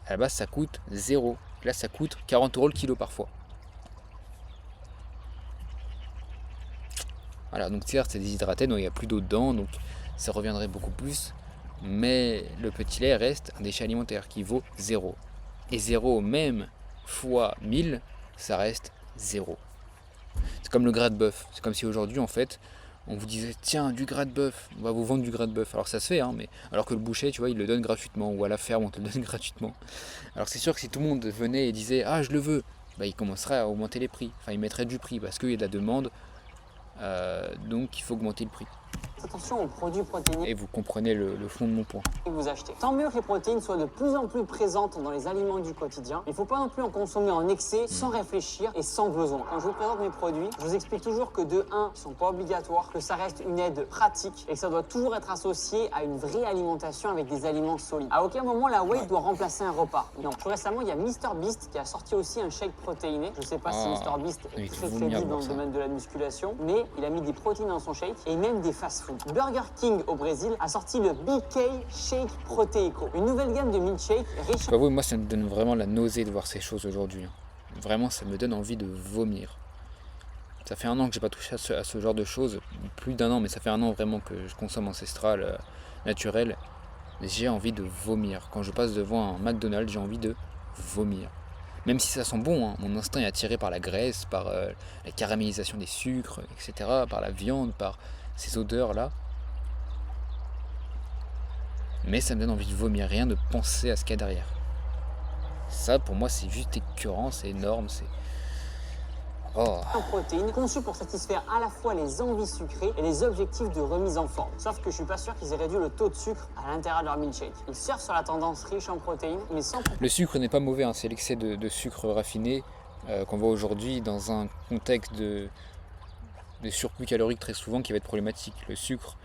à la base ça coûte 0. Là ça coûte 40 € le kilo parfois. Voilà, donc certes c'est déshydraté, donc il n'y a plus d'eau dedans, donc ça reviendrait beaucoup plus. Mais le petit lait reste un déchet alimentaire qui vaut 0. Et 0 même fois 1000, ça reste 0. C'est comme le gras de bœuf. C'est comme si aujourd'hui en fait, on vous disait tiens du gras de bœuf, on va vous vendre du gras de bœuf. Alors ça se fait, hein, mais alors que le boucher, tu vois, il le donne gratuitement, ou à la ferme on te le donne gratuitement. Alors c'est sûr que si tout le monde venait et disait ah je le veux, bah, il commencerait à augmenter les prix. Enfin il mettrait du prix parce qu'il y a de la demande, donc il faut augmenter le prix. attention aux produits protéinés Et vous comprenez le fond de mon point. que vous achetez. Tant mieux que les protéines soient de plus en plus présentes dans les aliments du quotidien. Il ne faut pas non plus en consommer en excès, sans réfléchir et sans besoin. Quand je vous présente mes produits, je vous explique toujours que de 1, ils ne sont pas obligatoires, que ça reste une aide pratique et que ça doit toujours être associé à une vraie alimentation avec des aliments solides. À aucun moment, la whey doit remplacer un repas. Non. Tout récemment, il y a MrBeast qui a sorti aussi un shake protéiné. Je ne sais pas si MrBeast est très crédible dans le domaine de la musculation, mais il a mis des protéines dans son shake et même des fast-foods. Burger King au Brésil a sorti le BK Shake Proteico, une nouvelle gamme de milkshake riche. Bah oui, moi ça me donne vraiment la nausée de voir ces choses aujourd'hui. Vraiment, ça me donne envie de vomir. Ça fait 1 an que j'ai pas touché à ce genre de choses, plus d'1 an, mais ça fait 1 an vraiment que je consomme ancestral, naturel. J'ai envie de vomir. Quand je passe devant un McDonald's, j'ai envie de vomir. Même si ça sent bon, hein, mon instinct est attiré par la graisse, par la caramélisation des sucres, etc., par la viande, par ces odeurs-là. mais ça me donne envie de vomir, rien de penser à ce qu'il y a derrière. Ça, pour moi, c'est juste écœurant, c'est énorme, c'est... Oh. En protéines, conçu pour satisfaire à la fois les envies sucrées et les objectifs de remise en forme. Sauf que je suis pas sûr qu'ils aient réduit le taux de sucre à l'intérieur de leur milkshake. Ils surfent sur la tendance riche en protéines, mais sans... Le sucre n'est pas mauvais, hein, c'est l'excès de sucre raffiné qu'on voit aujourd'hui dans un contexte de surplus calorique très souvent qui va être problématique. Le sucre,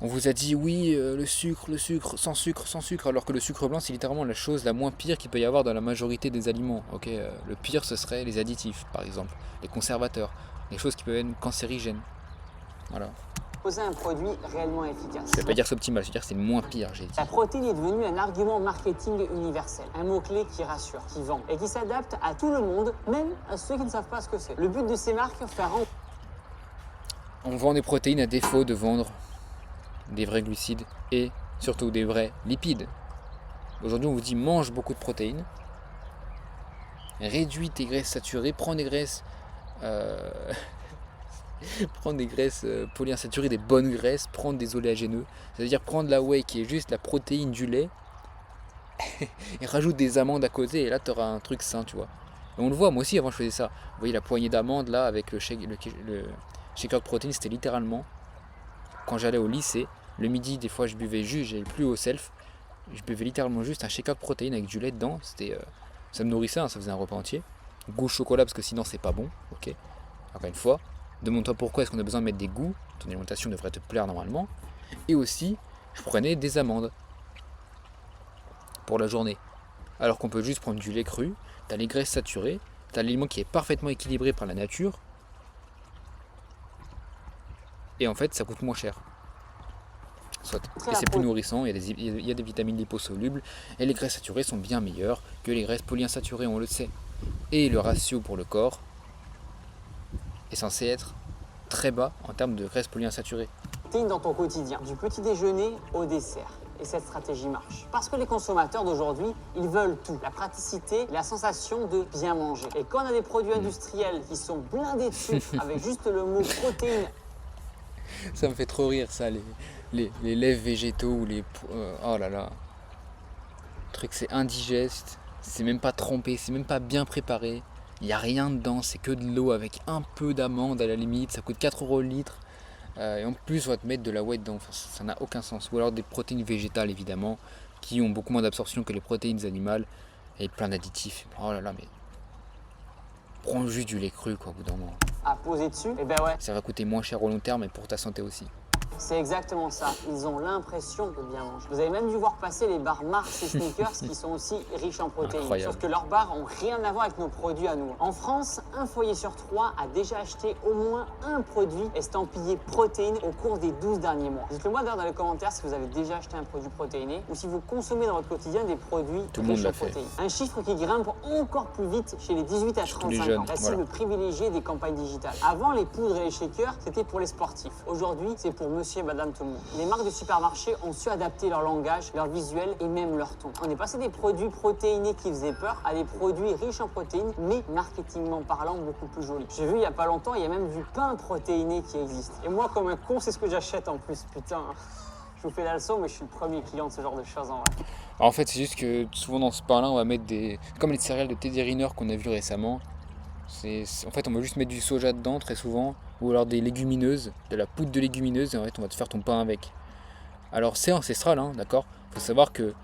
on vous a dit oui, le sucre, sans sucre, alors que le sucre blanc c'est littéralement la chose la moins pire qu'il peut y avoir dans la majorité des aliments. Okay, le pire ce serait les additifs par exemple, les conservateurs, les choses qui peuvent être cancérigènes. Voilà. Poser un produit réellement efficace. Ça veut pas dire que c'est optimal, ça veut dire que c'est le moins pire, j'ai dit. La protéine est devenue un argument marketing universel, un mot-clé qui rassure, qui vend et qui s'adapte à tout le monde, même à ceux qui ne savent pas ce que c'est. Le but de ces marques, faire rentrer... On vend des protéines à défaut de vendre des vrais glucides et surtout des vrais lipides. Aujourd'hui, on vous dit mange beaucoup de protéines, réduis tes graisses saturées, prends des graisses polyinsaturées, des bonnes graisses, prends des oléagineux, c'est-à-dire prendre la whey qui est juste la protéine du lait et rajoute des amandes à côté et là tu auras un truc sain, tu vois. Et on le voit, moi aussi avant je faisais ça. Vous voyez la poignée d'amandes là avec le shaker de protéines, c'était littéralement quand j'allais au lycée. Le midi, des fois, je buvais juste, j'allais plus au self. Je buvais littéralement juste un shaker de protéines avec du lait dedans. C'était, ça me nourrissait, hein, ça faisait un repas entier. Goût chocolat, parce que sinon, c'est pas bon. Ok. Encore une fois, demande-toi pourquoi est-ce qu'on a besoin de mettre des goûts. Ton alimentation devrait te plaire normalement. Et aussi, je prenais des amandes pour la journée. Alors qu'on peut juste prendre du lait cru. T'as les graisses saturées. T'as l'aliment qui est parfaitement équilibré par la nature. Et en fait, ça coûte moins cher. Soit. Et c'est plus nourrissant, il y a des vitamines liposolubles et les graisses saturées sont bien meilleures que les graisses polyinsaturées, on le sait. Et le ratio pour le corps est censé être très bas en termes de graisses polyinsaturées. Dans ton quotidien, du petit déjeuner au dessert. Et cette stratégie marche. Parce que les consommateurs d'aujourd'hui, ils veulent tout. La praticité, la sensation de bien manger. Et quand on a des produits industriels qui sont blindés de sucre avec juste le mot protéines. Ça me fait trop rire ça, les laits végétaux ou les... oh là là. Le truc c'est indigeste, c'est même pas trempé, c'est même pas bien préparé. Il n'y a rien dedans, c'est que de l'eau avec un peu d'amande à la limite, ça coûte 4 € le litre. Et en plus on va te mettre de la whey dedans, enfin, ça n'a aucun sens. Ou alors des protéines végétales évidemment, qui ont beaucoup moins d'absorption que les protéines animales, et plein d'additifs. Oh là là, mais... prends juste du lait cru quoi au bout d'un moment. À poser dessus, et ben ouais. Ça va coûter moins cher au long terme et pour ta santé aussi. C'est exactement ça, ils ont l'impression de bien manger. Vous avez même dû voir passer les barres Mars et Snickers qui sont aussi riches en protéines. Incroyable. Sauf que leurs barres n'ont rien à voir avec nos produits à nous. En France, un foyer sur 3 a déjà acheté au moins un produit estampillé protéines au cours des 12 derniers mois. Dites-le moi d'ailleurs dans les commentaires si vous avez déjà acheté un produit protéiné ou si vous consommez dans votre quotidien des produits riches en protéines. Un chiffre qui grimpe encore plus vite chez les 18 à 35 ans. La cible privilégiée des campagnes digitales. Avant, les poudres et les shakers, c'était pour les sportifs. Aujourd'hui, c'est pour monsieur et madame tout le monde. Les marques de supermarchés ont su adapter leur langage, leur visuel et même leur ton. On est passé des produits protéinés qui faisaient peur à des produits riches en protéines, mais marketingment parlant beaucoup plus jolis. J'ai vu il y a pas longtemps, il y a même du pain protéiné qui existe. Et moi, comme un con, c'est ce que j'achète en plus, putain. Je vous fais la leçon, mais je suis le premier client de ce genre de choses en vrai. En fait, c'est juste que souvent dans ce pain-là, on va mettre des... comme les céréales de Teddy Riner qu'on a vu récemment. En fait, on va juste mettre du soja dedans très souvent, ou alors des légumineuses, de la poudre de légumineuses, et en fait, on va te faire ton pain avec. Alors, c'est ancestral, hein, d'accord ? Il faut savoir que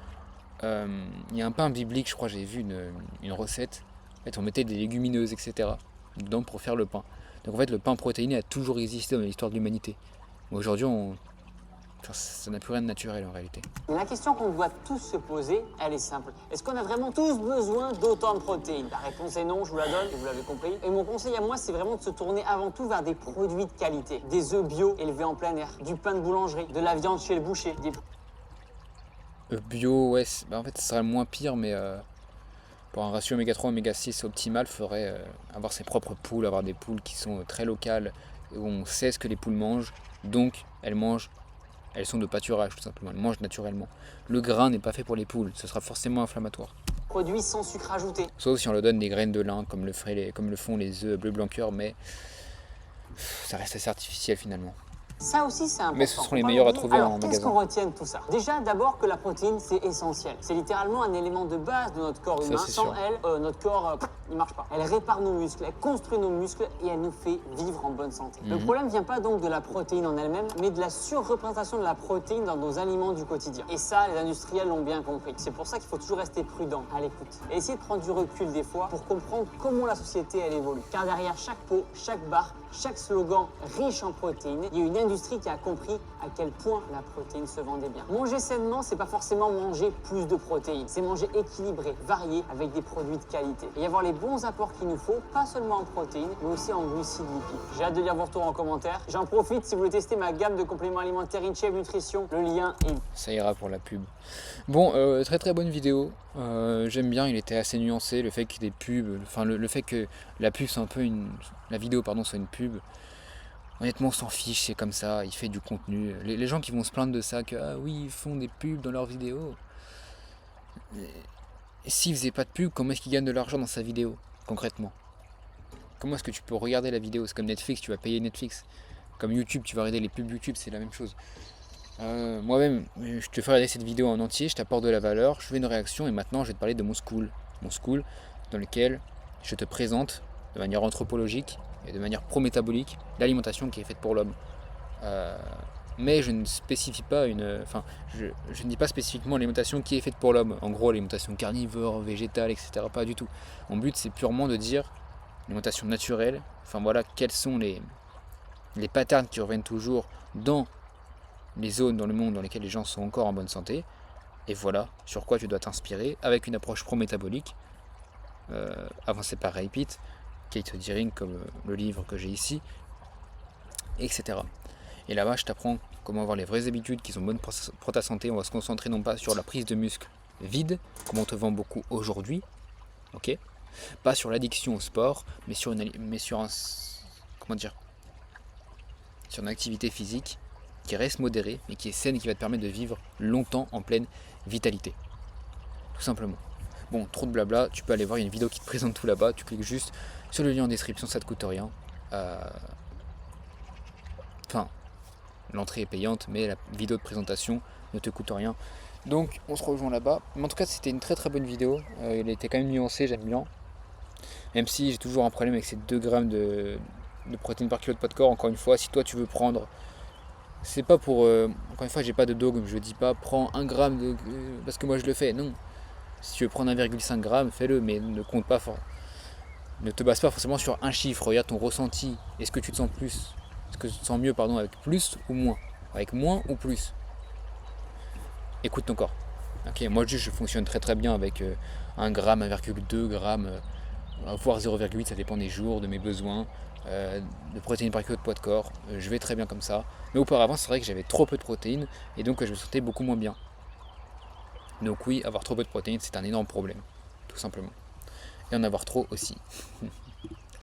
y a un pain biblique, je crois, j'ai vu une recette. En fait, on mettait des légumineuses, etc. dedans pour faire le pain. Donc, en fait, le pain protéiné a toujours existé dans l'histoire de l'humanité. Mais aujourd'hui, ça n'a plus rien de naturel en réalité. Mais la question qu'on doit tous se poser, elle est simple. Est-ce qu'on a vraiment tous besoin d'autant de protéines ? La réponse est non, je vous la donne, et vous l'avez compris. Et mon conseil à moi, c'est vraiment de se tourner avant tout vers des produits de qualité. Des œufs bio élevés en plein air, du pain de boulangerie, de la viande chez le boucher. Bio, ouais, en fait, ça serait le moins pire, mais pour un ratio oméga 3, oméga 6 optimal, il faudrait avoir ses propres poules, avoir des poules qui sont très locales, où on sait ce que les poules mangent, donc elles sont de pâturage tout simplement, elles mangent naturellement. Le grain n'est pas fait pour les poules, ce sera forcément inflammatoire. Produits sans sucre ajouté. Sauf si on leur donne des graines de lin, comme le font les œufs bleu blanc cœur, mais ça reste assez artificiel finalement. Ça aussi, c'est important. Mais ce sont les Faut pas meilleurs à l'oublier. trouver en Alors, qu'est-ce magasin. qu'on retient de tout ça? Déjà, d'abord que la protéine, c'est essentiel. C'est littéralement un élément de base de notre corps Ça, humain. c'est Sans sûr. elle, notre corps, il marche pas. Elle répare nos muscles, elle construit nos muscles et elle nous fait vivre en bonne santé. Le problème vient pas donc de la protéine en elle-même, mais de la surreprésentation de la protéine dans nos aliments du quotidien. Et ça, les industriels l'ont bien compris. C'est pour ça qu'il faut toujours rester prudent à l'écoute et essayer de prendre du recul des fois pour comprendre comment la société elle évolue. Car derrière chaque pot, chaque barre, chaque slogan riche en protéines, il y a une industrie qui a compris à quel point la protéine se vendait bien. Manger sainement, c'est pas forcément manger plus de protéines, c'est manger équilibré, varié, avec des produits de qualité. Et avoir les bons apports qu'il nous faut, pas seulement en protéines, mais aussi en glucides lipides. J'ai hâte de lire vos retours en commentaire. J'en profite si vous voulez tester ma gamme de compléments alimentaires InShape Nutrition, le lien est... Ça ira pour la pub. Bon, très très bonne vidéo. J'aime bien, il était assez nuancé. Le fait qu'il y ait des pubs, enfin le fait que la pub soit un peu une. La vidéo, pardon, soit une pub. Honnêtement, on s'en fiche, c'est comme ça, il fait du contenu. Les gens qui vont se plaindre de ça, que ah oui, ils font des pubs dans leurs vidéos. Et s'il faisait pas de pub, comment est-ce qu'il gagne de l'argent dans sa vidéo, concrètement? Comment est-ce que tu peux regarder la vidéo? C'est comme Netflix, tu vas payer Netflix. Comme YouTube, tu vas regarder les pubs YouTube, c'est la même chose. Moi-même, je te fais regarder cette vidéo en entier, je t'apporte de la valeur, je fais une réaction et maintenant je vais te parler de mon school. Mon school dans lequel je te présente de manière anthropologique et de manière pro-métabolique l'alimentation qui est faite pour l'homme. Mais je ne spécifie pas je ne dis pas spécifiquement l'alimentation qui est faite pour l'homme. En gros, l'alimentation carnivore, végétale, etc. Pas du tout. Mon but, c'est purement de dire l'alimentation naturelle. Enfin voilà, quels sont les patterns qui reviennent toujours dans les zones dans le monde dans lesquelles les gens sont encore en bonne santé, et voilà sur quoi tu dois t'inspirer avec une approche pro-métabolique, avancée par Ray Peat, Kate Deering comme le livre que j'ai ici, etc. Et là-bas, je t'apprends comment avoir les vraies habitudes qui sont bonnes pour ta santé. On va se concentrer non pas sur la prise de muscle vide, comme on te vend beaucoup aujourd'hui, ok, pas sur l'addiction au sport, mais sur une activité physique qui reste modérée, mais qui est saine et qui va te permettre de vivre longtemps en pleine vitalité. Tout simplement. Bon, trop de blabla, tu peux aller voir, il y a une vidéo qui te présente tout là-bas, tu cliques juste sur le lien en description, ça te coûte rien. Enfin, l'entrée est payante, mais la vidéo de présentation ne te coûte rien. Donc, on se rejoint là-bas. Mais en tout cas, c'était une très très bonne vidéo. Elle était quand même nuancée, j'aime bien. Même si j'ai toujours un problème avec ces 2 grammes de protéines par kilo de poids de corps. Encore une fois, si toi tu veux prendre... C'est pas pour... encore une fois, j'ai pas de dogme, je dis pas prends 1 gramme parce que moi je le fais, non. Si tu veux prendre 1,5 gramme, fais-le, mais ne compte pas fort. Ne te base pas forcément sur un chiffre, regarde ton ressenti. Est-ce que tu te sens plus? Est-ce que tu te sens mieux, pardon, avec plus ou moins? Avec moins ou plus? Écoute ton corps. Ok, moi juste je fonctionne très très bien avec 1 gramme, 1,2 gramme, voire 0,8, ça dépend des jours, de mes besoins. De protéines par kilo de poids de corps, je vais très bien comme ça. Mais auparavant, c'est vrai que j'avais trop peu de protéines et donc je me sentais beaucoup moins bien. Donc oui, avoir trop peu de protéines, c'est un énorme problème, tout simplement. Et en avoir trop aussi.